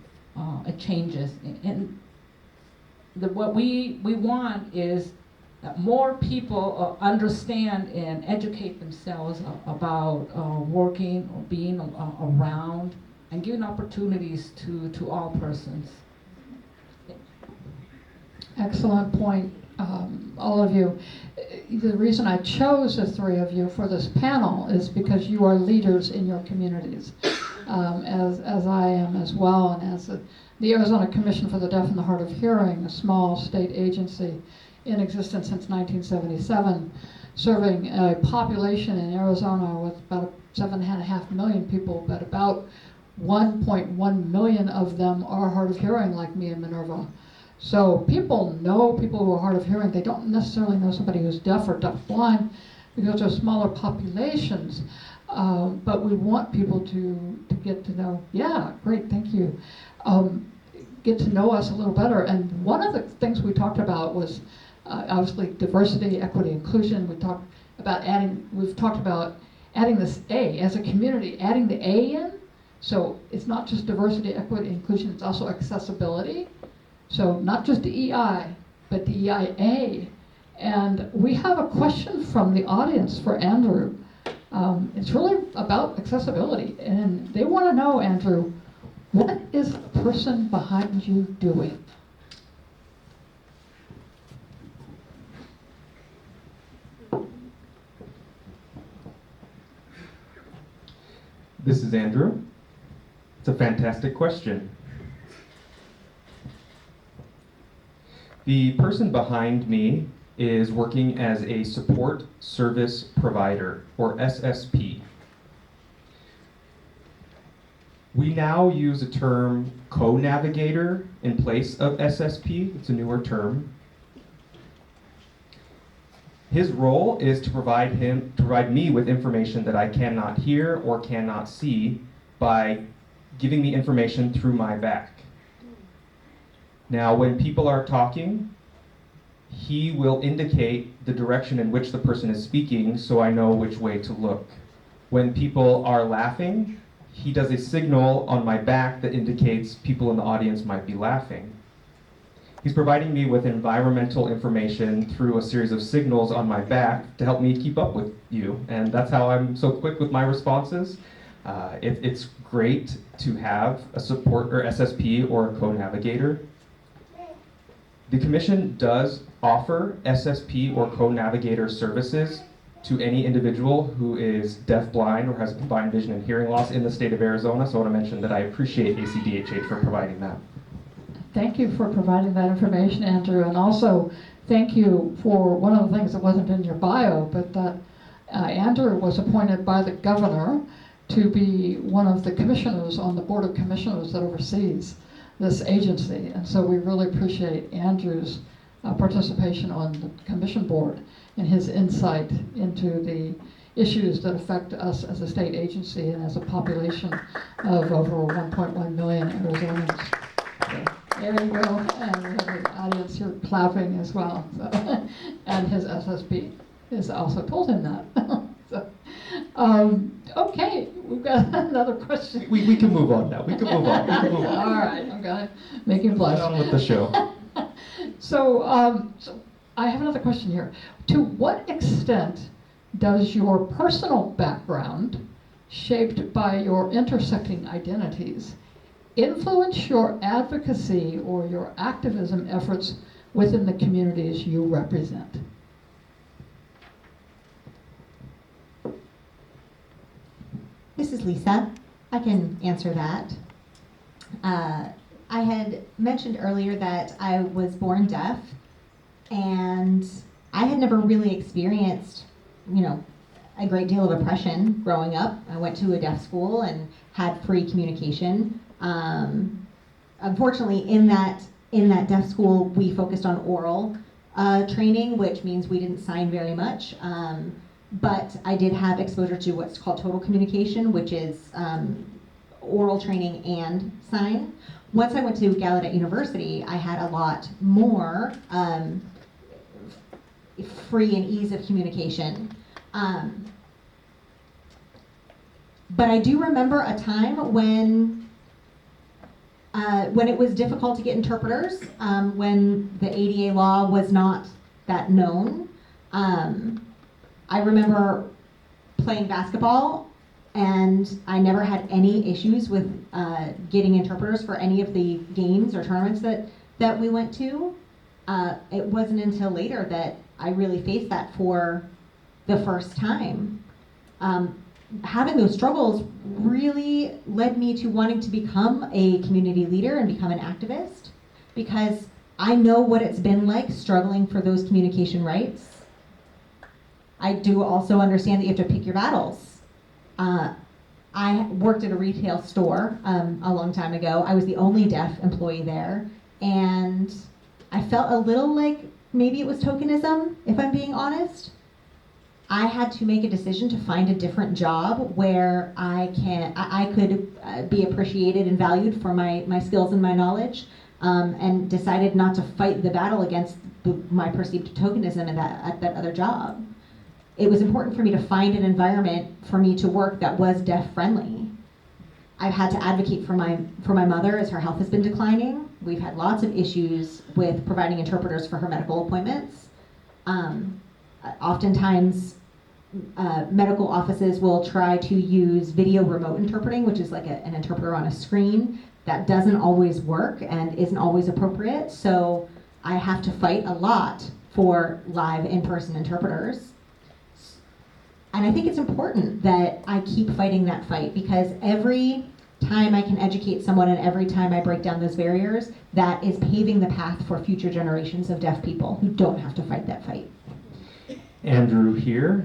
it changes. And what we want is that more people understand and educate themselves about working or being around and giving opportunities to all persons. Excellent point, all of you. The reason I chose the three of you for this panel is because you are leaders in your communities, as I am as well, and as the Arizona Commission for the Deaf and the Hard of Hearing, a small state agency in existence since 1977, serving a population in Arizona with about 7.5 million people, but about 1.1 million of them are hard of hearing, like me and Minerva. So people know people who are hard of hearing. They don't necessarily know somebody who's deaf or deaf-blind because they're smaller populations. But we want people to get to know, yeah, great, thank you. Get to know us a little better. And one of the things we talked about was obviously diversity, equity, inclusion. We've talked about adding this A as a community, adding the A in. So it's not just diversity, equity, inclusion, it's also accessibility. So not just DEI, but DEIA. And we have a question from the audience for Andrew. It's really about accessibility. And they want to know, Andrew, what is the person behind you doing? This is Andrew. It's a fantastic question. The person behind me is working as a support service provider, or SSP. We now use a term co-navigator in place of SSP. It's a newer term. His role is to provide me with information that I cannot hear or cannot see by giving me information through my back. Now, when people are talking, he will indicate the direction in which the person is speaking so I know which way to look. When people are laughing, he does a signal on my back that indicates people in the audience might be laughing. He's providing me with environmental information through a series of signals on my back to help me keep up with you. And that's how I'm so quick with my responses. It's great to have a support or SSP or a co-navigator. The Commission does offer SSP or co-navigator services to any individual who is deaf-blind or has combined vision and hearing loss in the state of Arizona. So I want to mention that I appreciate ACDHH for providing that. Thank you for providing that information, Andrew, and also thank you for one of the things that wasn't in your bio, but that Andrew was appointed by the governor to be one of the commissioners on the Board of Commissioners that oversees this agency. And so we really appreciate Andrew's participation on the commission board and his insight into the issues that affect us as a state agency and as a population of over 1.1 million Arizonans. So, there you go, and we have an audience here clapping as well. So, and his SSP has also told him that. So, okay, we've got another question. We can move on now. We can move on. We can move on. All right, I'm gonna make him blush. Get on with the show. So, so I have another question here. To what extent does your personal background, shaped by your intersecting identities, influence your advocacy or your activism efforts within the communities you represent? This is Lisa. I can answer that. I had mentioned earlier that I was born deaf, and I had never really experienced, a great deal of oppression growing up. I went to a deaf school and had free communication. Unfortunately, in that deaf school, we focused on oral training, which means we didn't sign very much. But I did have exposure to what's called total communication, which is oral training and sign. Once I went to Gallaudet University, I had a lot more free and ease of communication. But I do remember a time when it was difficult to get interpreters, when the ADA law was not that known. I remember playing basketball, and I never had any issues with getting interpreters for any of the games or tournaments that we went to. It wasn't until later that I really faced that for the first time. Having those struggles really led me to wanting to become a community leader and become an activist, because I know what it's been like struggling for those communication rights. I do also understand that you have to pick your battles. I worked at a retail store a long time ago. I was the only deaf employee there, and I felt a little like maybe it was tokenism, if I'm being honest. I had to make a decision to find a different job where I could be appreciated and valued for my skills and my knowledge, and decided not to fight the battle against my perceived tokenism at that other job. It was important for me to find an environment for me to work that was deaf friendly. I've had to advocate for my mother as her health has been declining. We've had lots of issues with providing interpreters for her medical appointments. Oftentimes, medical offices will try to use video remote interpreting, which is like an interpreter on a screen. That doesn't always work and isn't always appropriate, so I have to fight a lot for live in-person interpreters. And I think it's important that I keep fighting that fight, because every time I can educate someone and every time I break down those barriers, that is paving the path for future generations of deaf people who don't have to fight that fight. Andrew here.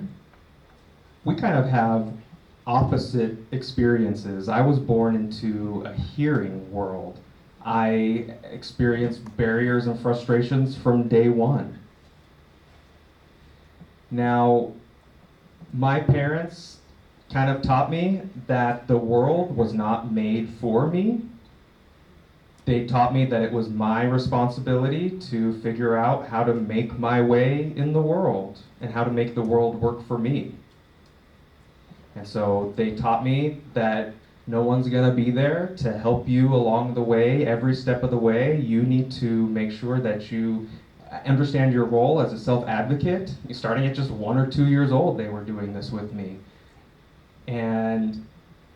We kind of have opposite experiences. I was born into a hearing world. I experienced barriers and frustrations from day one. Now, my parents kind of taught me that the world was not made for me. They taught me that it was my responsibility to figure out how to make my way in the world and how to make the world work for me. And so they taught me that No one's going to be there to help you along the way, every step of the way. You need to make sure that you understand your role as a self-advocate. Starting at just 1 or 2 years old, they were doing this with me. And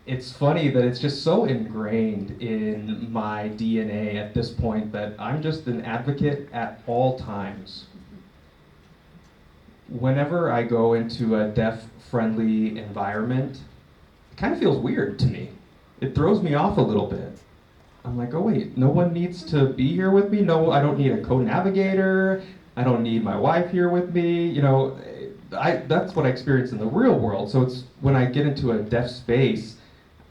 it's funny that it's just so ingrained in my DNA at this point that I'm just an advocate at all times. Whenever I go into a deaf-friendly environment, it kind of feels weird to me. It throws me off a little bit. I'm like, oh wait, no one needs to be here with me? No, I don't need a co-navigator. I don't need my wife here with me. You know, that's what I experience in the real world. So it's when I get into a deaf space,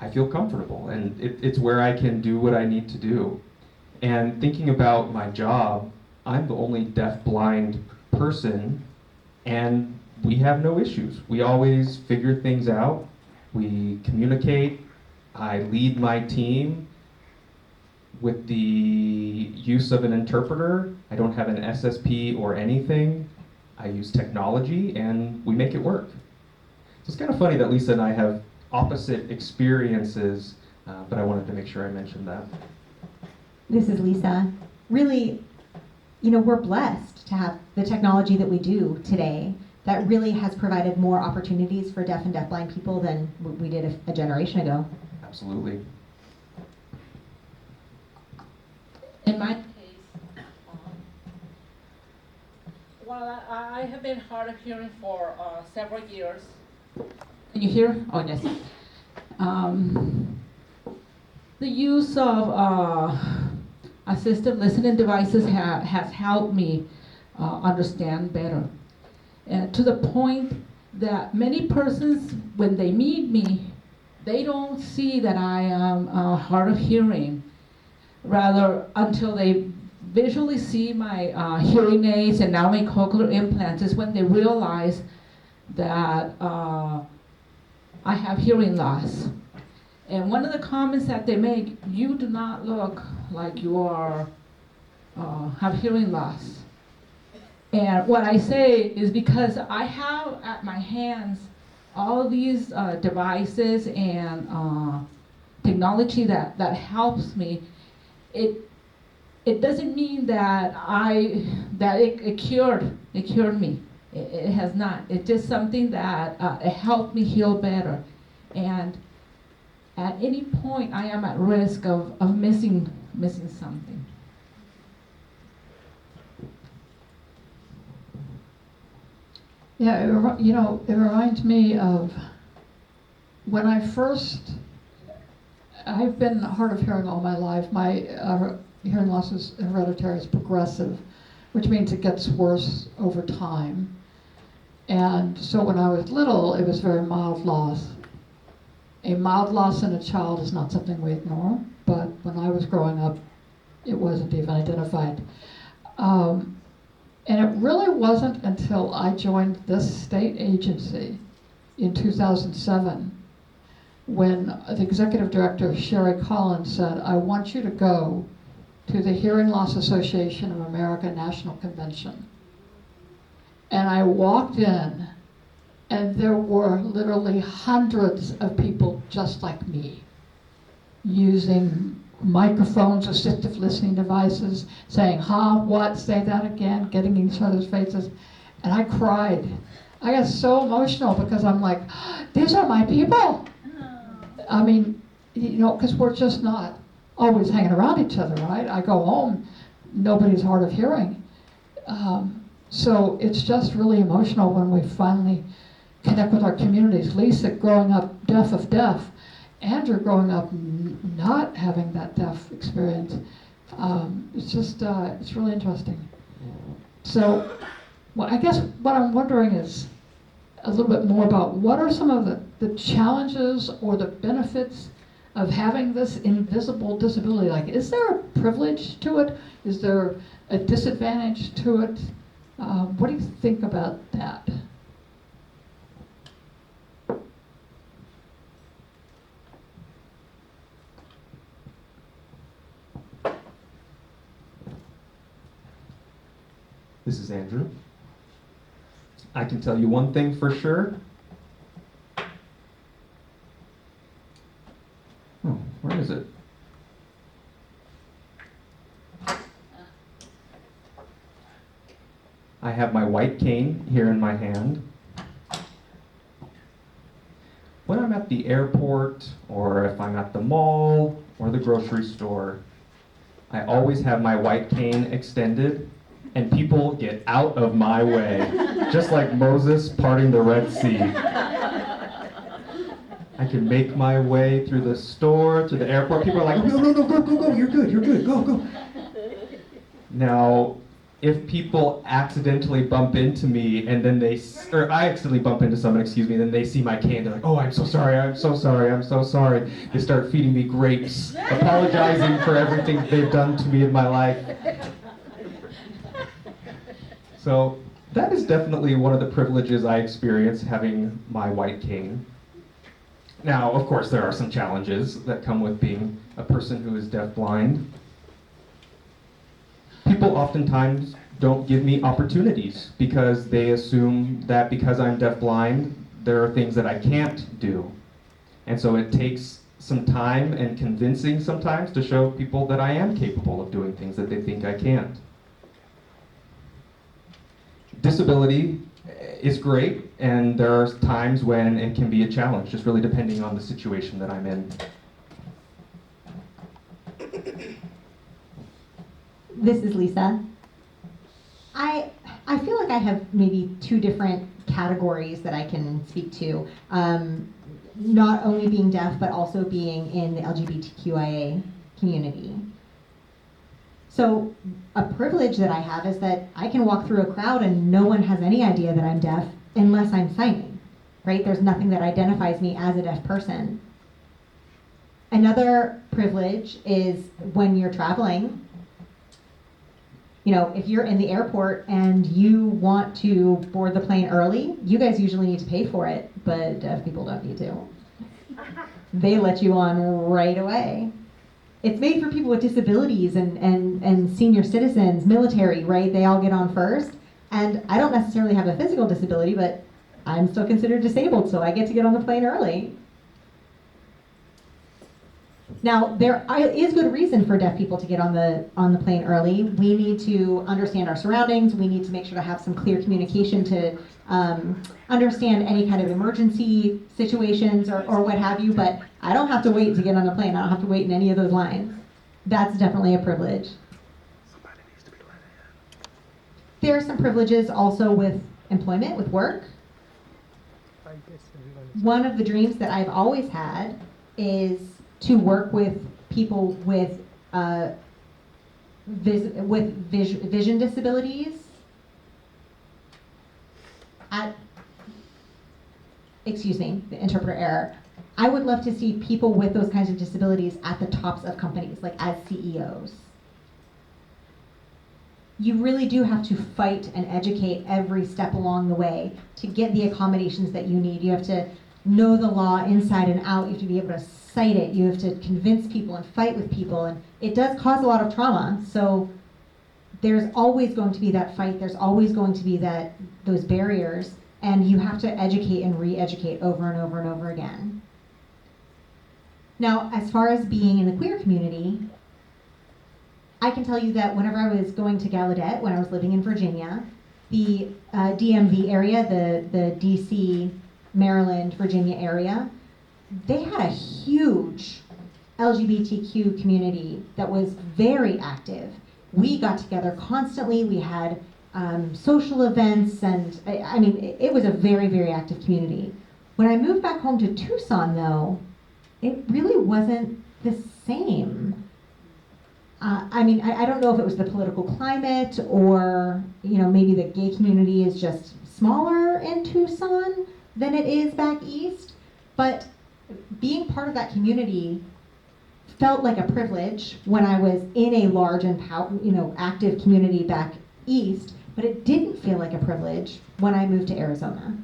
I feel comfortable, and it's where I can do what I need to do. And thinking about my job, I'm the only deaf-blind person, and we have no issues. We always figure things out. We communicate. I lead my team with the use of an interpreter. I don't have an SSP or anything. I use technology, and we make it work. So it's kind of funny that Lisa and I have opposite experiences, but I wanted to make sure I mentioned that. This is Lisa. Really, we're blessed to have the technology that we do today that really has provided more opportunities for deaf and deafblind people than we did a generation ago. Absolutely. In my case, while I have been hard of hearing for several years. Can you hear? Oh, yes. The use of assistive listening devices has helped me understand better. And to the point that many persons, when they meet me, they don't see that I am hard of hearing. Rather, until they visually see my hearing aids and now my cochlear implants is when they realize that I have hearing loss. And one of the comments that they make, you do not look like you are have hearing loss. And what I say is because I have at my hands all these devices and technology that helps me. It doesn't mean that it cured me. It has not. It's just something that it helped me heal better. And at any point, I am at risk of missing something. Yeah, it reminds me of when I've been hard of hearing all my life. My hearing loss is hereditary, it's progressive, which means it gets worse over time. And so when I was little, it was very mild loss. A mild loss in a child is not something we ignore, but when I was growing up, it wasn't even identified. And it really wasn't until I joined this state agency in 2007 when the executive director, Sherry Collins, said, I want you to go to the Hearing Loss Association of America National Convention. And I walked in, and there were literally hundreds of people just like me, using microphones, assistive listening devices, saying, what, say that again, getting in each other's faces. And I cried. I got so emotional because I'm like, these are my people. I mean, because we're just not always hanging around each other, right? I go home, nobody's hard of hearing. So it's just really emotional when we finally connect with our communities. Lisa growing up deaf of deaf, Andrew growing up not having that deaf experience. It's just, it's really interesting. So, I guess what I'm wondering is a little bit more about what are some of the challenges or the benefits of having this invisible disability? Like, is there a privilege to it? Is there a disadvantage to it? What do you think about that? This is Andrew. I can tell you one thing for sure. I have my white cane here in my hand. When I'm at the airport, or if I'm at the mall, or the grocery store, I always have my white cane extended, and people get out of my way, just like Moses parting the Red Sea. I can make my way through the store, to the airport. People are like, no, go, you're good, go. Now, if people accidentally bump into me, and then or I accidentally bump into someone, excuse me, then they see my cane, they're like, oh, I'm so sorry. They start feeding me grapes, apologizing for everything they've done to me in my life. So that is definitely one of the privileges I experience, having my white cane. Now, of course, there are some challenges that come with being a person who is deafblind. People oftentimes don't give me opportunities because they assume that because I'm deafblind, there are things that I can't do. And so it takes some time and convincing sometimes to show people that I am capable of doing things that they think I can't. Disability is great, and there are times when it can be a challenge, just really depending on the situation that I'm in. This is Lisa. I feel like I have maybe two different categories that I can speak to. Not only being deaf, but also being in the LGBTQIA community. So a privilege that I have is that I can walk through a crowd and no one has any idea that I'm deaf unless I'm signing, right? There's nothing that identifies me as a deaf person. Another privilege is when you're traveling. You know, if you're in the airport and you want to board the plane early, you guys usually need to pay for it, but deaf people don't need to. They let you on right away. It's made for people with disabilities and senior citizens, military, right? They all get on first. And I don't necessarily have a physical disability, but I'm still considered disabled, so I get to get on the plane early. Now, there is good reason for deaf people to get on the plane early. We need to understand our surroundings. We need to make sure to have some clear communication to understand any kind of emergency situations or what have you, but I don't have to wait to get on a plane. I don't have to wait in any of those lines. That's definitely a privilege. There are some privileges also with employment, with work. One of the dreams that I've always had is to work with people with vision disabilities. Excuse me, the interpreter error. I would love to see people with those kinds of disabilities at the tops of companies, like as CEOs. You really do have to fight and educate every step along the way to get the accommodations that you need. You have to know the law inside and out. You have to be able to cite it. You have to convince people and fight with people. And it does cause a lot of trauma. So there's always going to be that fight. There's always going to be those barriers. And you have to educate and re-educate over and over and over again. Now, as far as being in the queer community, I can tell you that whenever I was going to Gallaudet, when I was living in Virginia, the DMV area, the DC, Maryland, Virginia area, they had a huge LGBTQ community that was very active. We got together constantly. We had social events, and I mean, it was a very, very active community. When I moved back home to Tucson, though, it really wasn't the same. I mean, I don't know if it was the political climate or, you know, maybe the gay community is just smaller in Tucson than it is back east, but being part of that community felt like a privilege when I was in a large and active community back east, but it didn't feel like a privilege when I moved to Arizona.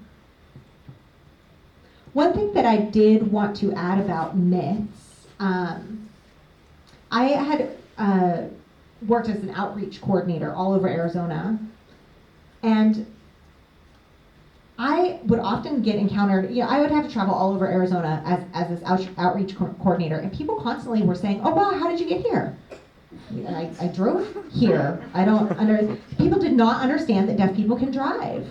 One thing that I did want to add about myths, I had worked as an outreach coordinator all over Arizona, and I would often get encountered, I would have to travel all over Arizona as this outreach coordinator, and people constantly were saying, oh wow, how did you get here? I drove here. People did not understand that deaf people can drive.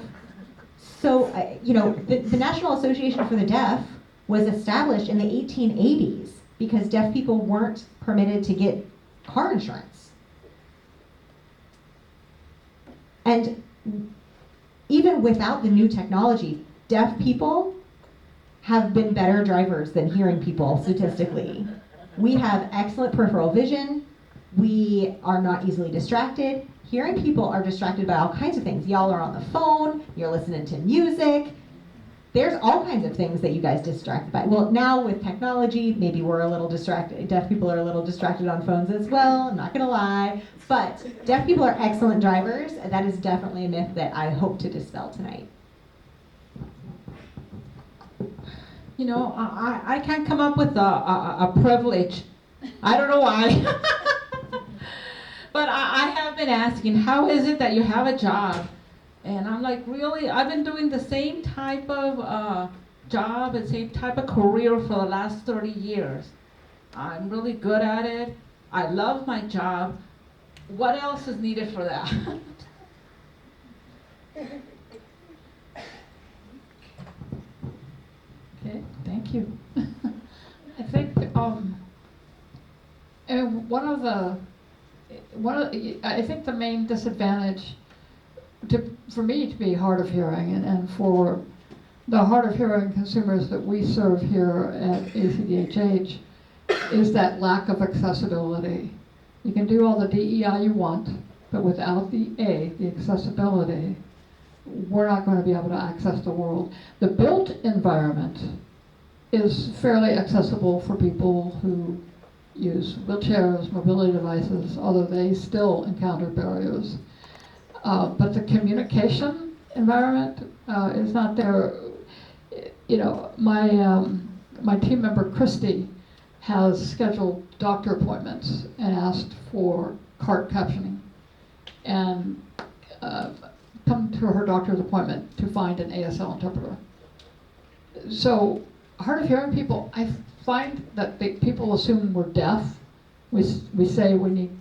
So, the National Association for the Deaf was established in the 1880s because deaf people weren't permitted to get car insurance. And even without the new technology, deaf people have been better drivers than hearing people statistically. We have excellent peripheral vision. We are not easily distracted. Hearing people are distracted by all kinds of things. Y'all are on the phone, you're listening to music. There's all kinds of things that you guys distracted by. Well, now with technology, maybe we're a little distracted. Deaf people are a little distracted on phones as well, I'm not gonna lie. But deaf people are excellent drivers. That is definitely a myth that I hope to dispel tonight. You know, I can't come up with a privilege. I don't know why. But I have been asking, how is it that you have a job? And I'm like, really? I've been doing the same type of job and same type of career for the last 30 years. I'm really good at it. I love my job. What else is needed for that? Okay, thank you. I think and I think the main disadvantage for me to be hard of hearing and for the hard of hearing consumers that we serve here at ACDHH is that lack of accessibility. You can do all the DEI you want, but without the accessibility, we're not going to be able to access the world. The built environment is fairly accessible for people who use wheelchairs, mobility devices, although they still encounter barriers. But the communication environment is not there. You know, my team member Christy has scheduled doctor appointments and asked for CART captioning, and come to her doctor's appointment to find an ASL interpreter. So hard of hearing people, I find that people assume we're deaf. We say we need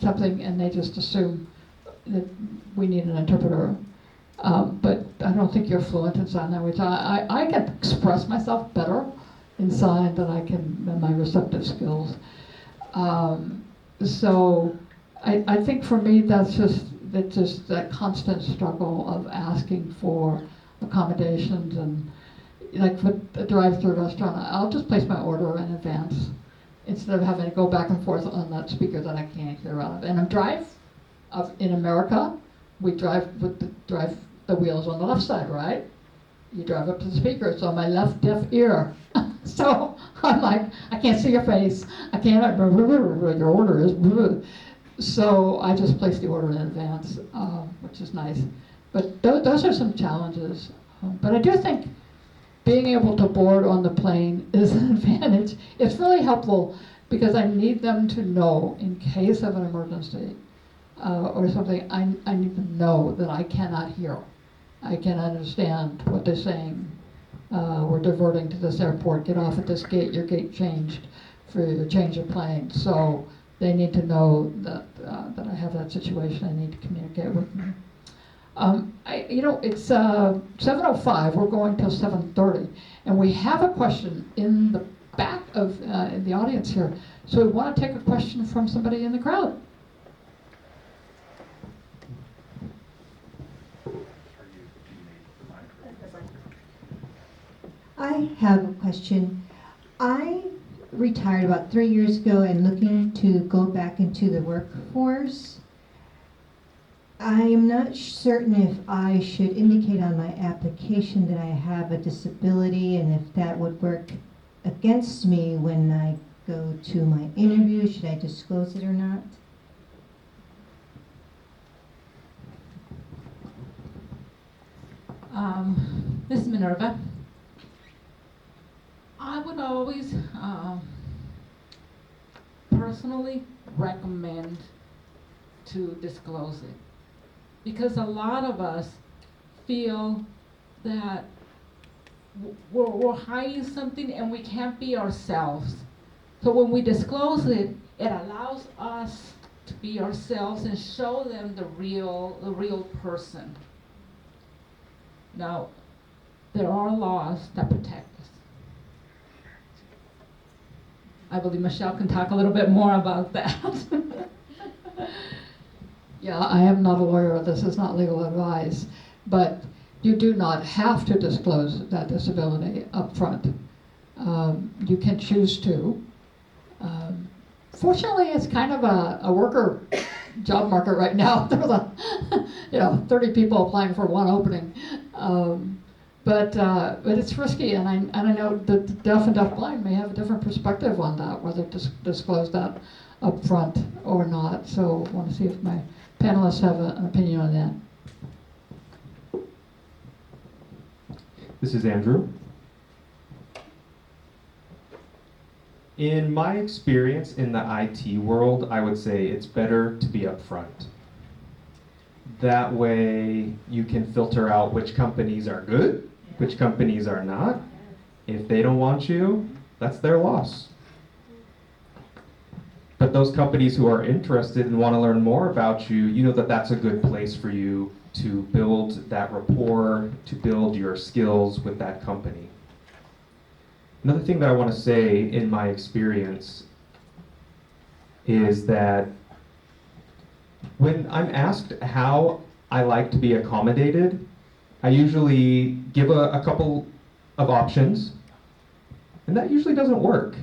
something and they just assume that we need an interpreter. But I don't think you're fluent in sign language. I can express myself better in sign than I can in my receptive skills. So I think for me that's just that constant struggle of asking for accommodations. And like for a drive-through restaurant, I'll just place my order in advance instead of having to go back and forth on that speaker that I can't hear out of. And in America, we drive with the wheels on the left side, right? You drive up to the speaker, it's on my left deaf ear. So I'm like, I can't see your face. I can't, your order is. So I just place the order in advance, which is nice. But those are some challenges. But I do think being able to board on the plane is an advantage. It's really helpful because I need them to know in case of an emergency or something, I need to know that I cannot hear. I can understand what they're saying. We're diverting to this airport, get off at this gate, your gate changed for your change of plane. So they need to know that I have that situation. I need to communicate with me. It's 7:05. We're going till 7:30, and we have a question in the back of in the audience here. So we want to take a question from somebody in the crowd. I have a question. I retired about 3 years ago and looking to go back into the workforce. I am not certain if I should indicate on my application that I have a disability and if that would work against me when I go to my interview. Should I disclose it or not? This is Minerva. I would always personally recommend to disclose it, because a lot of us feel that we're hiding something and we can't be ourselves. So when we disclose it, it allows us to be ourselves and show them the real person. Now, there are laws that protect us. I believe Michelle can talk a little bit more about that. Yeah, I am not a lawyer, this is not legal advice, but you do not have to disclose that disability up front. You can choose to. Fortunately, it's kind of a worker job market right now. There's 30 people applying for one opening. But it's risky, and I know that the deaf and deafblind may have a different perspective on that, whether to disclose that up front or not. So I want to see if my panelists have an opinion on that. This is Andrew. In my experience in the IT world, I would say it's better to be upfront. That way you can filter out which companies are good, which companies are not. If they don't want you, that's their loss. But those companies who are interested and want to learn more about you, you know that that's a good place for you to build that rapport, to build your skills with that company. Another thing that I want to say in my experience is that when I'm asked how I like to be accommodated, I usually give a couple of options, and that usually doesn't work.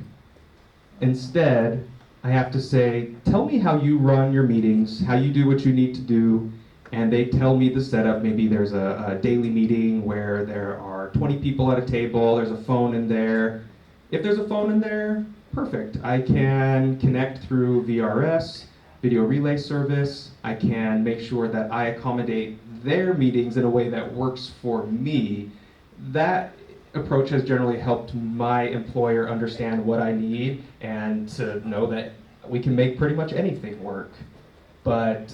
Instead, I have to say, tell me how you run your meetings, how you do what you need to do, and they tell me the setup. Maybe there's a daily meeting where there are 20 people at a table, there's a phone in there. If there's a phone in there, perfect. I can connect through VRS, video relay service. I can make sure that I accommodate their meetings in a way that works for me. That approach has generally helped my employer understand what I need and to know that we can make pretty much anything work. But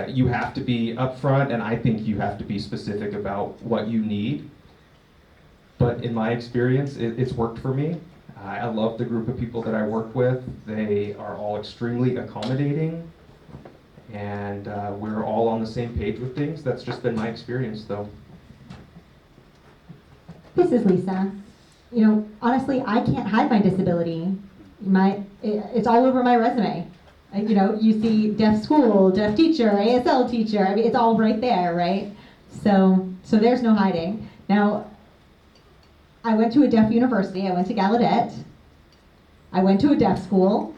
you have to be upfront, and I think you have to be specific about what you need. But in my experience, it's worked for me. I love the group of people that I work with. They are all extremely accommodating, and we're all on the same page with things. That's just been my experience, though. This is Lisa. Honestly, I can't hide my disability. It's all over my resume. You see deaf school, deaf teacher, ASL teacher. I mean, it's all right there, right? So there's no hiding. Now, I went to a deaf university. I went to Gallaudet. I went to a deaf school.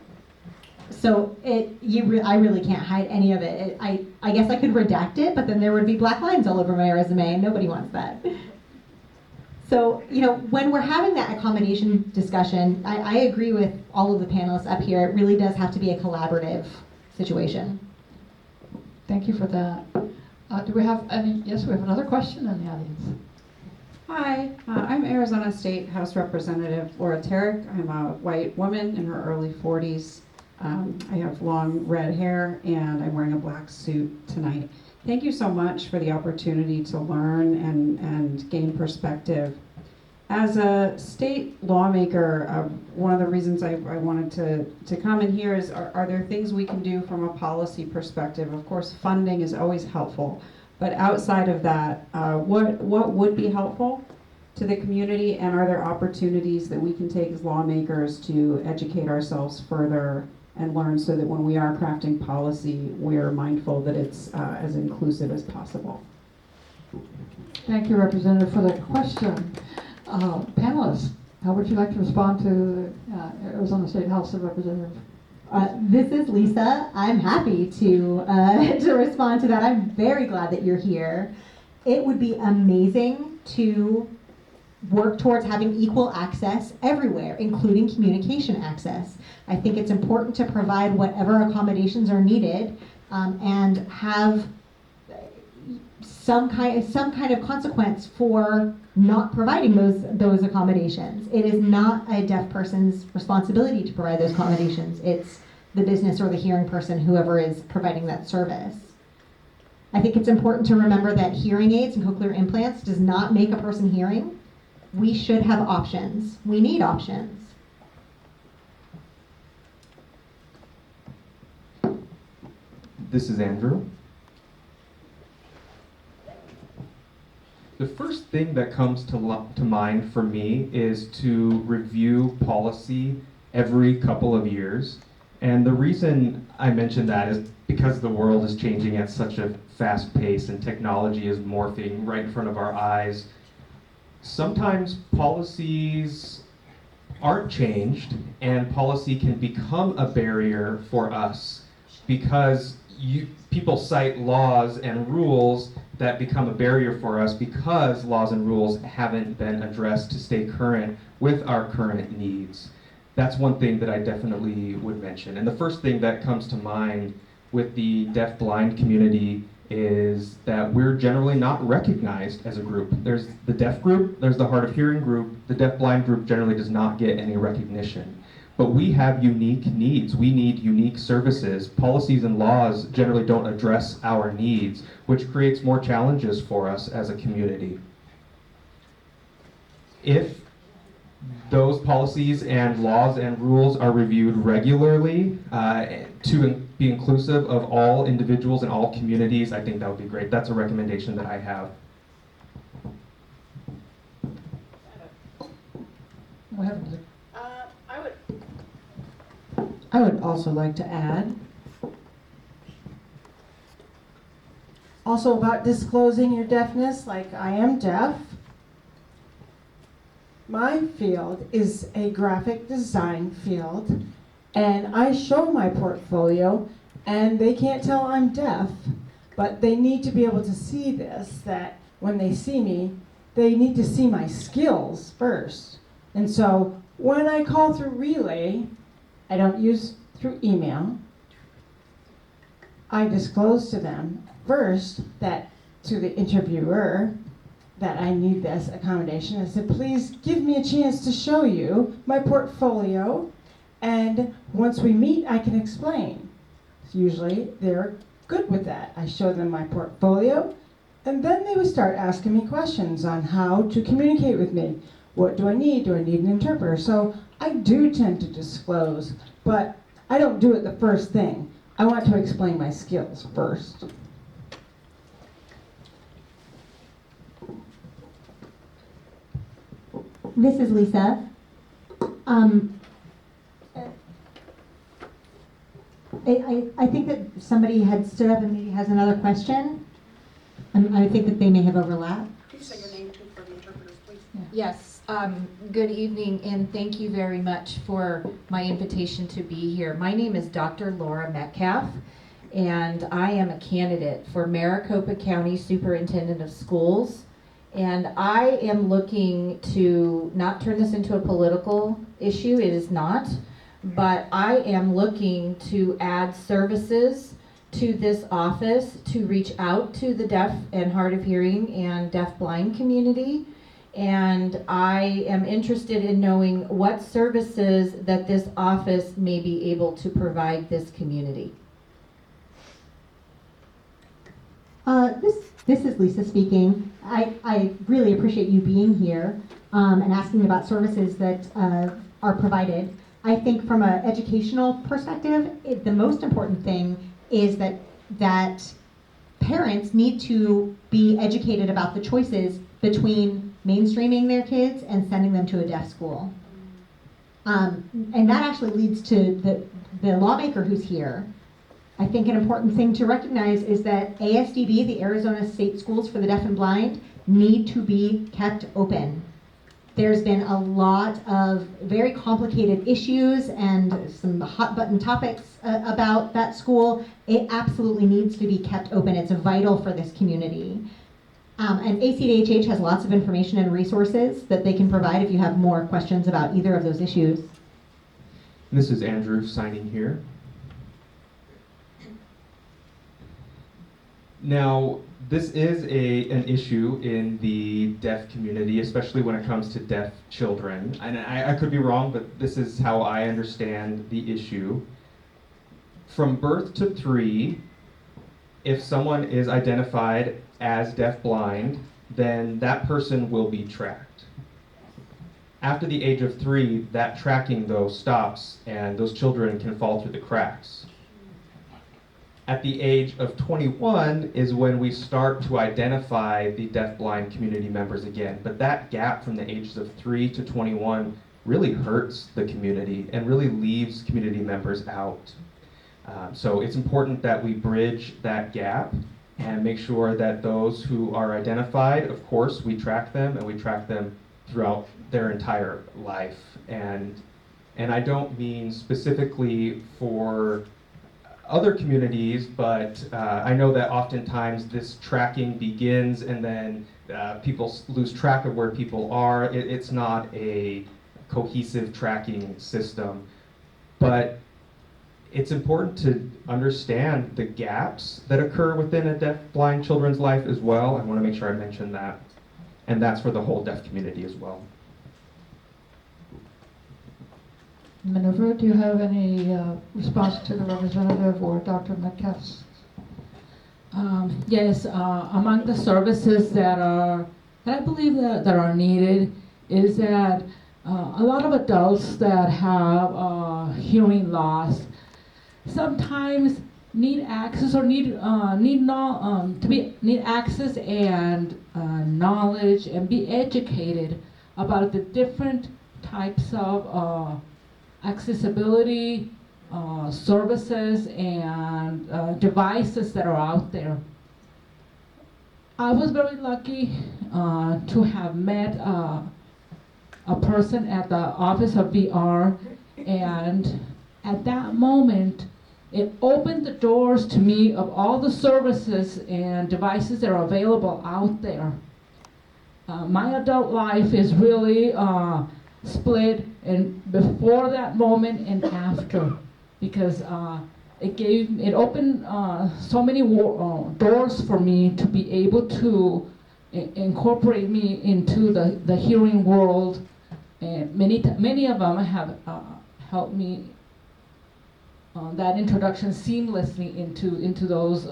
So I really can't hide any of it. I guess I could redact it, but then there would be black lines all over my resume, and nobody wants that. So, when we're having that accommodation discussion, I agree with all of the panelists up here. It really does have to be a collaborative situation. Thank you for that. Do we have any? Yes, we have another question in the audience. Hi, I'm Arizona State House Representative Laura Tarrick. I'm a white woman in her early 40s. I have long red hair, and I'm wearing a black suit tonight. Thank you so much for the opportunity to learn and gain perspective. As a state lawmaker, one of the reasons I wanted to come in here is, are there things we can do from a policy perspective? Of course, funding is always helpful, but outside of that, what would be helpful to the community, and are there opportunities that we can take as lawmakers to educate ourselves further and learn so that when we are crafting policy, we're mindful that it's as inclusive as possible? Thank you, Representative, for that question. Panelists, how would you like to respond to the Arizona State House of Representatives? This is Lisa. I'm happy to respond to that. I'm very glad that you're here. It would be amazing to work towards having equal access everywhere, including communication access. I think it's important to provide whatever accommodations are needed and have some kind of consequence for not providing those accommodations. It is not a deaf person's responsibility to provide those accommodations. It's the business or the hearing person, whoever is providing that service. I think it's important to remember that hearing aids and cochlear implants does not make a person hearing. We should have options. We need options. This is Andrew. The first thing that comes to mind for me is to review policy every couple of years. And the reason I mention that is because the world is changing at such a fast pace and technology is morphing right in front of our eyes. Sometimes policies aren't changed and policy can become a barrier for us because people cite laws and rules that become a barrier for us because laws and rules haven't been addressed to stay current with our current needs. That's one thing that I definitely would mention. And the first thing that comes to mind with the deaf-blind community is that we're generally not recognized as a group. There's the deaf group, there's the hard of hearing group. The deaf-blind group generally does not get any recognition. But we have unique needs. We need unique services. Policies and laws generally don't address our needs, which creates more challenges for us as a community. If those policies and laws and rules are reviewed regularly to be inclusive of all individuals and all communities, I think that would be great. That's a recommendation that I have. What happened to I would also like to add, also about disclosing your deafness, like I am deaf. My field is a graphic design field, and I show my portfolio, and they can't tell I'm deaf, but they need to be able to see this, that when they see me, they need to see my skills first. And so when I call through Relay, I don't use through email. I disclose to them first that to the interviewer that I need this accommodation. I said, please give me a chance to show you my portfolio, and once we meet, I can explain. Usually they're good with that. I show them my portfolio, and then they would start asking me questions on how to communicate with me. What do I need? Do I need an interpreter? So I do tend to disclose, but I don't do it the first thing. I want to explain my skills first. This is Lisa. I think that somebody had stood up and maybe has another question. I think that they may have overlapped. Please say your name too for the interpreters, please. Yes, good evening, and thank you very much for my invitation to be here. My name is Dr. Laura Metcalf, and I am a candidate for Maricopa County Superintendent of Schools. And I am looking to not turn this into a political issue, it is not, but I am looking to add services to this office to reach out to the deaf and hard of hearing and deaf-blind community. And I am interested in knowing what services that this office may be able to provide this community. This is Lisa speaking. I really appreciate you being here and asking about services that are provided. I think from an educational perspective, the most important thing is that parents need to be educated about the choices between mainstreaming their kids and sending them to a deaf school. And that actually leads to the lawmaker who's here. I think an important thing to recognize is that ASDB, the Arizona State Schools for the Deaf and Blind, need to be kept open. There's been a lot of very complicated issues and some hot button topics about that school. It absolutely needs to be kept open. It's vital for this community. And ACDHH has lots of information and resources that they can provide if you have more questions about either of those issues. This is Andrew signing here. Now, this is an issue in the deaf community, especially when it comes to deaf children. And I could be wrong, but this is how I understand the issue. From birth to 3, if someone is identified as deaf-blind, then that person will be tracked. After the age of 3, that tracking, though, stops, and those children can fall through the cracks. At the age of 21 is when we start to identify the deafblind community members again. But that gap from the ages of 3 to 21 really hurts the community and really leaves community members out. So it's important that we bridge that gap and make sure that those who are identified, of course, we track them, and we track them throughout their entire life. And I don't mean specifically for other communities, but I know that oftentimes this tracking begins and then people lose track of where people are. It's not a cohesive tracking system, but it's important to understand the gaps that occur within a deaf-blind children's life as well. I want to make sure I mention that, and that's for the whole deaf community as well. Minerva, do you have any response to the representative or Dr. Metcalf's? Yes, among the services that I believe that are needed is that a lot of adults that have hearing loss sometimes need access or need access and knowledge and be educated about the different types of accessibility services and devices that are out there. I was very lucky to have met a person at the Office of VR, and at that moment it opened the doors to me of all the services and devices that are available out there. My adult life is really split in before that moment and after, because it opened so many doors for me to be able to incorporate me into the hearing world, and many of them have helped me that introduction seamlessly into those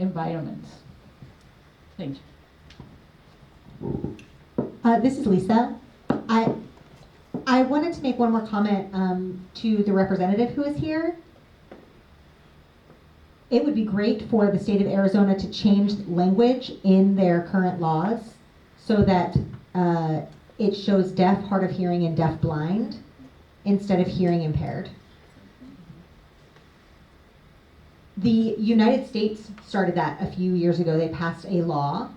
environments. Thank you. This is Lisa. I wanted to make one more comment to the representative who is here. It would be great for the state of Arizona to change language in their current laws so that it shows deaf, hard of hearing, and deaf-blind instead of hearing impaired. The United States started that a few years ago. They passed a law.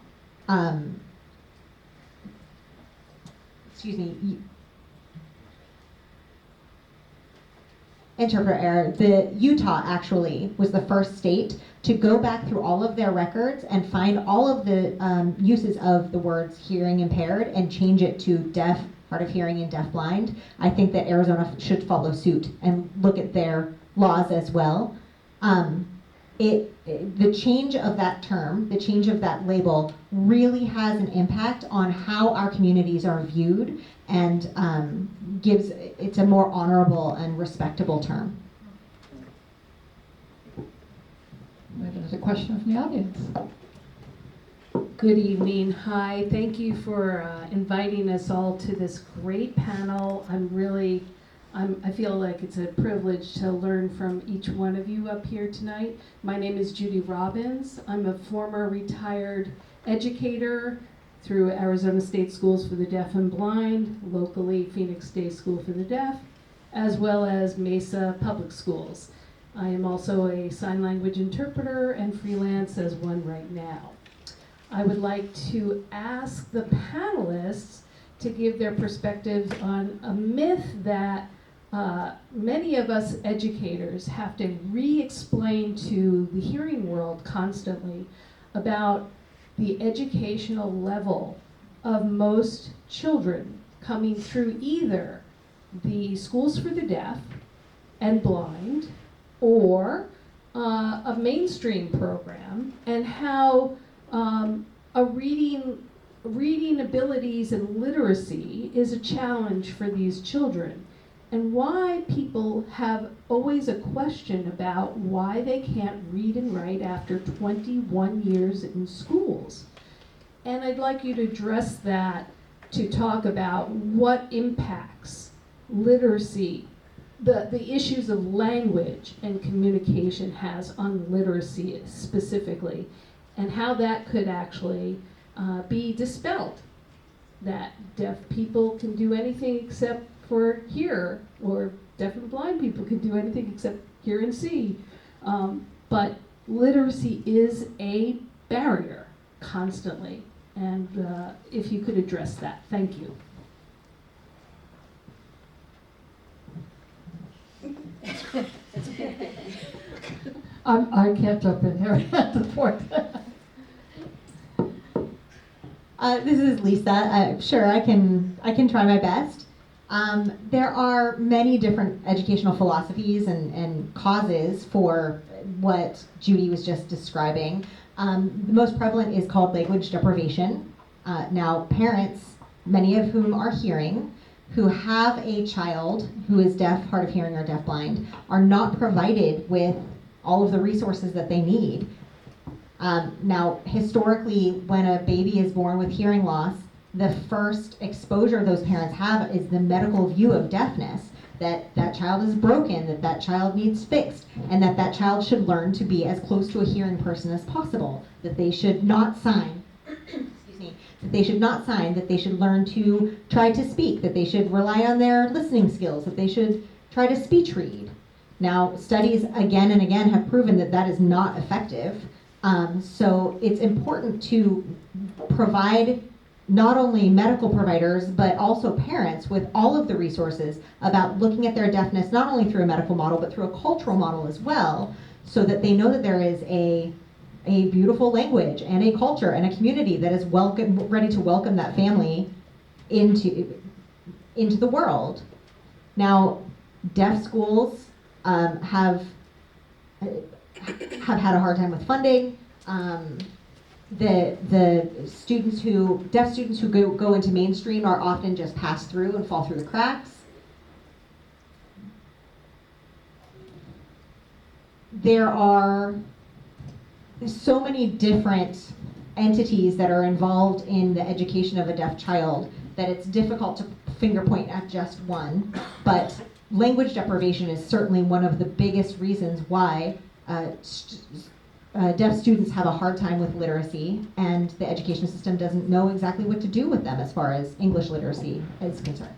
Interpreter error. The Utah actually was the first state to go back through all of their records and find all of the uses of the words hearing impaired and change it to deaf, hard of hearing, and deaf-blind. I think that Arizona should follow suit and look at their laws as well. The change of that term, the change of that label, really has an impact on how our communities are viewed, and it's a more honorable and respectable term. We have another question from the audience. Good evening. Hi. Thank you for inviting us all to this great panel. I feel like it's a privilege to learn from each one of you up here tonight. My name is Judy Robbins. I'm a former retired educator through Arizona State Schools for the Deaf and Blind, locally Phoenix Day School for the Deaf, as well as Mesa Public Schools. I am also a sign language interpreter and freelance as one right now. I would like to ask the panelists to give their perspectives on a myth that many of us educators have to re-explain to the hearing world constantly about the educational level of most children coming through either the schools for the deaf and blind or a mainstream program, and how a reading abilities and literacy is a challenge for these children, and why people have always a question about why they can't read and write after 21 years in schools. And I'd like you to address that, to talk about what impacts literacy the issues of language and communication has on literacy specifically, and how that could actually be dispelled. That deaf people can do anything except for hear, or deaf and blind people can do anything except hear and see. But literacy is a barrier constantly, and if you could address that, thank you. I can't jump in here at the point. This is Lisa. Sure, I can try my best. There are many different educational philosophies and causes for what Judy was just describing. The most prevalent is called language deprivation. Now, parents, many of whom are hearing, who have a child who is deaf, hard of hearing, or deafblind, are not provided with all of the resources that they need. Now, historically, when a baby is born with hearing loss, the first exposure those parents have is the medical view of deafness, that that child is broken, that that child needs fixed, and that that child should learn to be as close to a hearing person as possible, that they should not sign, that they should not sign, that they should learn to try to speak, that they should rely on their listening skills, that they should try to speech read. Now, studies again and again have proven that that is not effective. So it's important to provide not only medical providers, but also parents with all of the resources about looking at their deafness, not only through a medical model, but through a cultural model as well, so that they know that there is a beautiful language and a culture and a community that is ready to welcome that family into the world. Now, deaf schools have had a hard time with funding. The deaf students who go into mainstream are often just pass through and fall through the cracks. There are so many different entities that are involved in the education of a deaf child that it's difficult to finger point at just one. But language deprivation is certainly one of the biggest reasons why deaf students have a hard time with literacy, and the education system doesn't know exactly what to do with them as far as English literacy is concerned.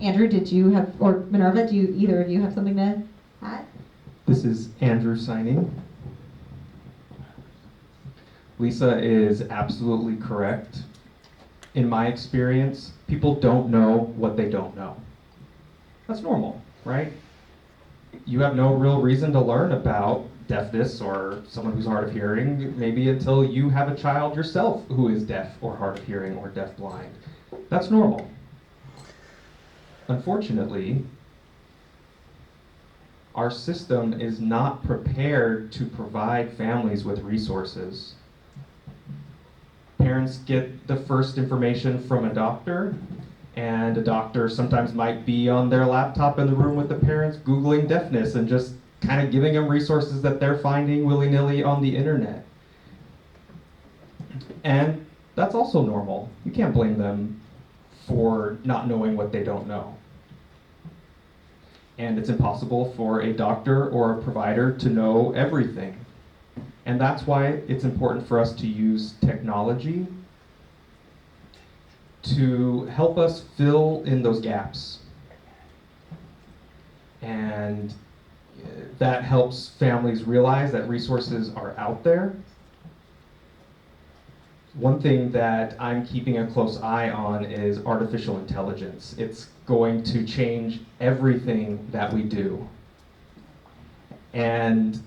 Andrew, did you have, or Minerva, do either of you have something to add? This is Andrew signing. Lisa is absolutely correct. In my experience, people don't know what they don't know. That's normal, right? You have no real reason to learn about deafness or someone who's hard of hearing, maybe until you have a child yourself who is deaf or hard of hearing or deafblind. That's normal. Unfortunately, our system is not prepared to provide families with resources. Parents get the first information from a doctor, and a doctor sometimes might be on their laptop in the room with the parents Googling deafness and just kind of giving them resources that they're finding willy-nilly on the internet. And that's also normal. You can't blame them for not knowing what they don't know. And it's impossible for a doctor or a provider to know everything. And that's why it's important for us to use technology to help us fill in those gaps. And that helps families realize that resources are out there. One thing that I'm keeping a close eye on is artificial intelligence. It's going to change everything that we do. And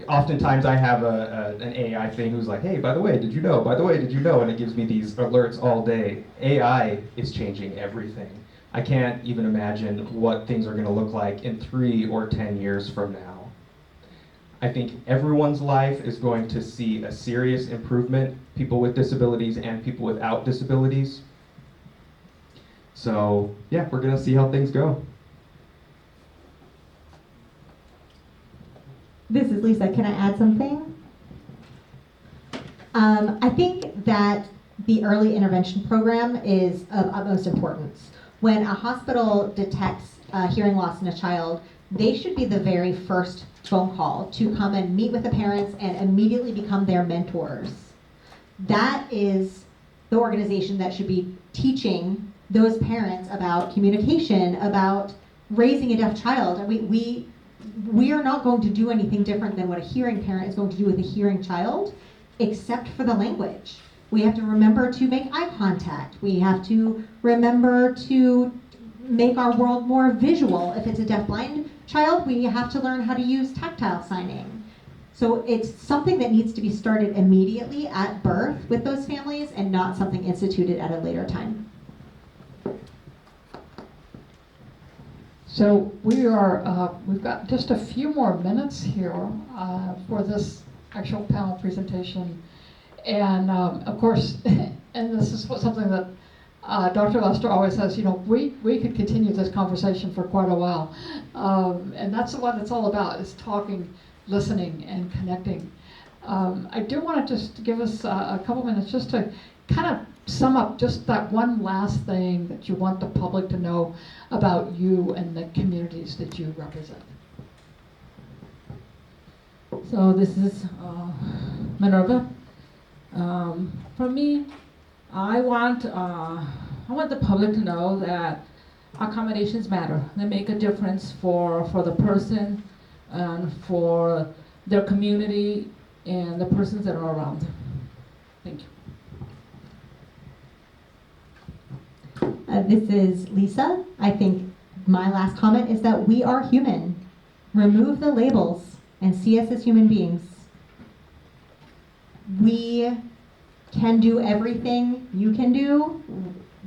oftentimes I have an AI thing who's like, hey, by the way, did you know? By the way, did you know? And it gives me these alerts all day. AI is changing everything. I can't even imagine what things are going to look like in 3 or 10 years from now. I think everyone's life is going to see a serious improvement, people with disabilities and people without disabilities. So, yeah, we're going to see how things go. This is Lisa. Can I add something? I think that the early intervention program is of utmost importance. When a hospital detects hearing loss in a child, they should be the very first phone call to come and meet with the parents and immediately become their mentors. That is the organization that should be teaching those parents about communication, about raising a deaf child. We are not going to do anything different than what a hearing parent is going to do with a hearing child, except for the language. We have to remember to make eye contact. We have to remember to make our world more visual. If it's a deafblind child, we have to learn how to use tactile signing. So it's something that needs to be started immediately at birth with those families and not something instituted at a later time. So we've got just a few more minutes here for this actual panel presentation. And of course, and this is something that Dr. Lester always says, we could continue this conversation for quite a while. And that's what it's all about, is talking, listening, and connecting. I do want to just give us a couple minutes just to kind of sum up just that one last thing that you want the public to know about you and the communities that you represent. So this is Minerva. For me, I want the public to know that accommodations matter. They make a difference for the person and for their community and the persons that are around them. Thank you. This is Lisa. I think my last comment is that we are human. Remove the labels and see us as human beings. We can do everything you can do.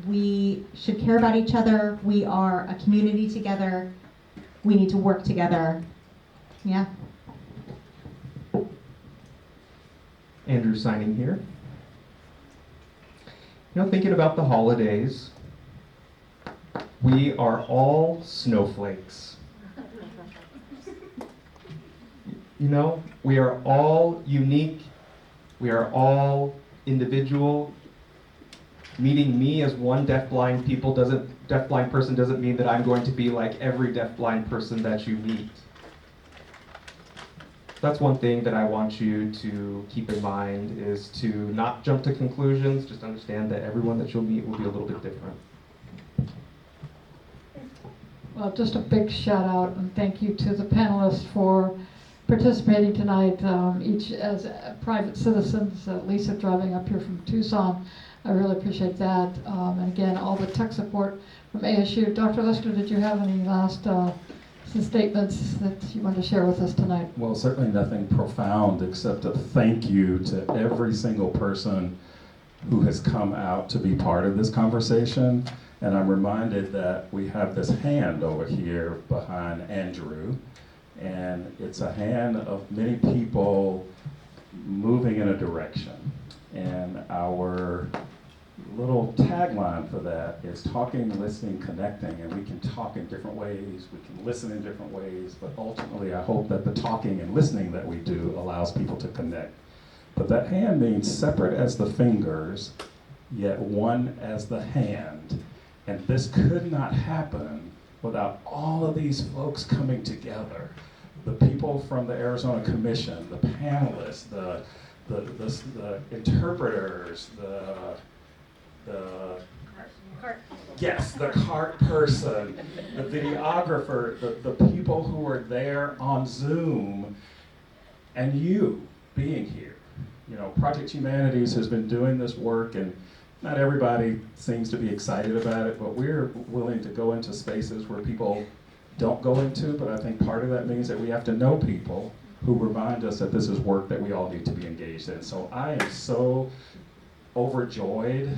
We should care about each other. We are a community together. We need to work together. Yeah. Andrew signing here. Thinking about the holidays, we are all snowflakes. We are all unique. We are all individual. Meeting me as one deafblind person doesn't mean that I'm going to be like every deafblind person that you meet. That's one thing that I want you to keep in mind, is to not jump to conclusions. Just understand that everyone that you'll meet will be a little bit different. Well, just a big shout out and thank you to the panelists for participating tonight, each as private citizens. Lisa driving up here from Tucson, I really appreciate that. And again, all the tech support from ASU. Dr. Lester, did you have any last statements that you want to share with us tonight? Well, certainly nothing profound except a thank you to every single person who has come out to be part of this conversation. And I'm reminded that we have this hand over here behind Andrew, and it's a hand of many people moving in a direction. And our little tagline for that is talking, listening, connecting, and we can talk in different ways, we can listen in different ways, but ultimately I hope that the talking and listening that we do allows people to connect. But that hand means separate as the fingers, yet one as the hand. And this could not happen without all of these folks coming together. The people from the Arizona Commission, the panelists, the interpreters, the cart person, the videographer, the people who are there on Zoom, and you being here. Project Humanities has been doing this work, and not everybody seems to be excited about it, but we're willing to go into spaces where people don't go into, but I think part of that means that we have to know people who remind us that this is work that we all need to be engaged in. So I am so overjoyed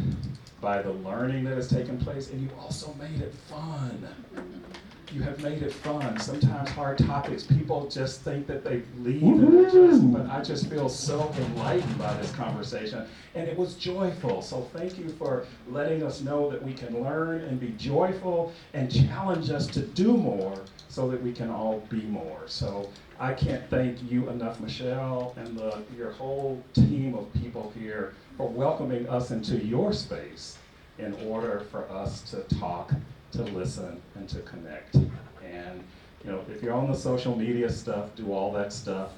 by the learning that has taken place, and you also made it fun. You have made it fun. Sometimes hard topics, people just think that they leave, and but I just feel so enlightened by this conversation, and it was joyful. So thank you for letting us know that we can learn and be joyful and challenge us to do more so that we can all be more. So I can't thank you enough, Michelle, and your whole team of people here for welcoming us into your space in order for us to talk to listen, and to connect. And you know, if you're on the social media stuff, do all that stuff.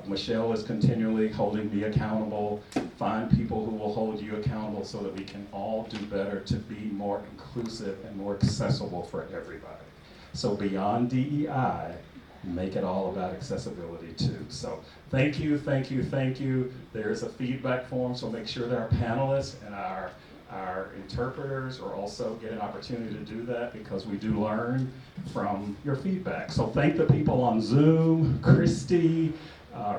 Michelle is continually holding me accountable. Find people who will hold you accountable so that we can all do better to be more inclusive and more accessible for everybody. So beyond DEI, make it all about accessibility too. So thank you, thank you, thank you. There is a feedback form, so make sure that our panelists and our interpreters are also get an opportunity to do that, because we do learn from your feedback. So thank the people on Zoom, Christy,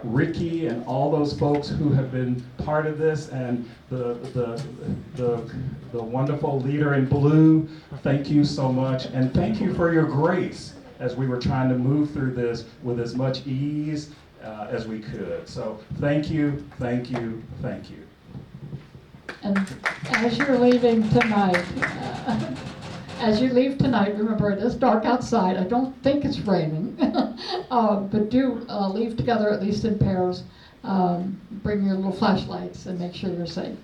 Ricky, and all those folks who have been part of this, and the wonderful leader in blue. Thank you so much, and thank you for your grace as we were trying to move through this with as much ease as we could. So thank you, thank you, thank you. And as you're leaving tonight, as you leave tonight, remember it is dark outside. I don't think it's raining, but do leave together at least in pairs. Bring your little flashlights and make sure you're safe.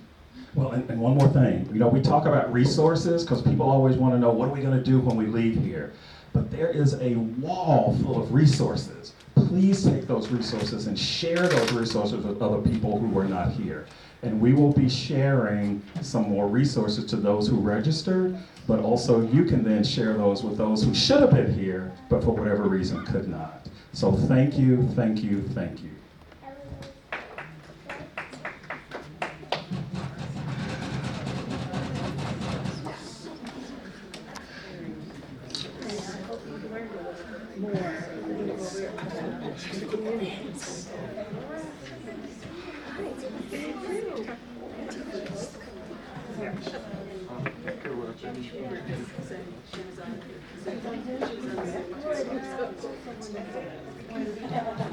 Well, and one more thing. You know, we talk about resources because people always want to know, what are we going to do when we leave here? But there is a wall full of resources. Please take those resources and share those resources with other people who are not here. And we will be sharing some more resources to those who registered, but also you can then share those with those who should have been here, but for whatever reason could not. So thank you, thank you, thank you. Yeah.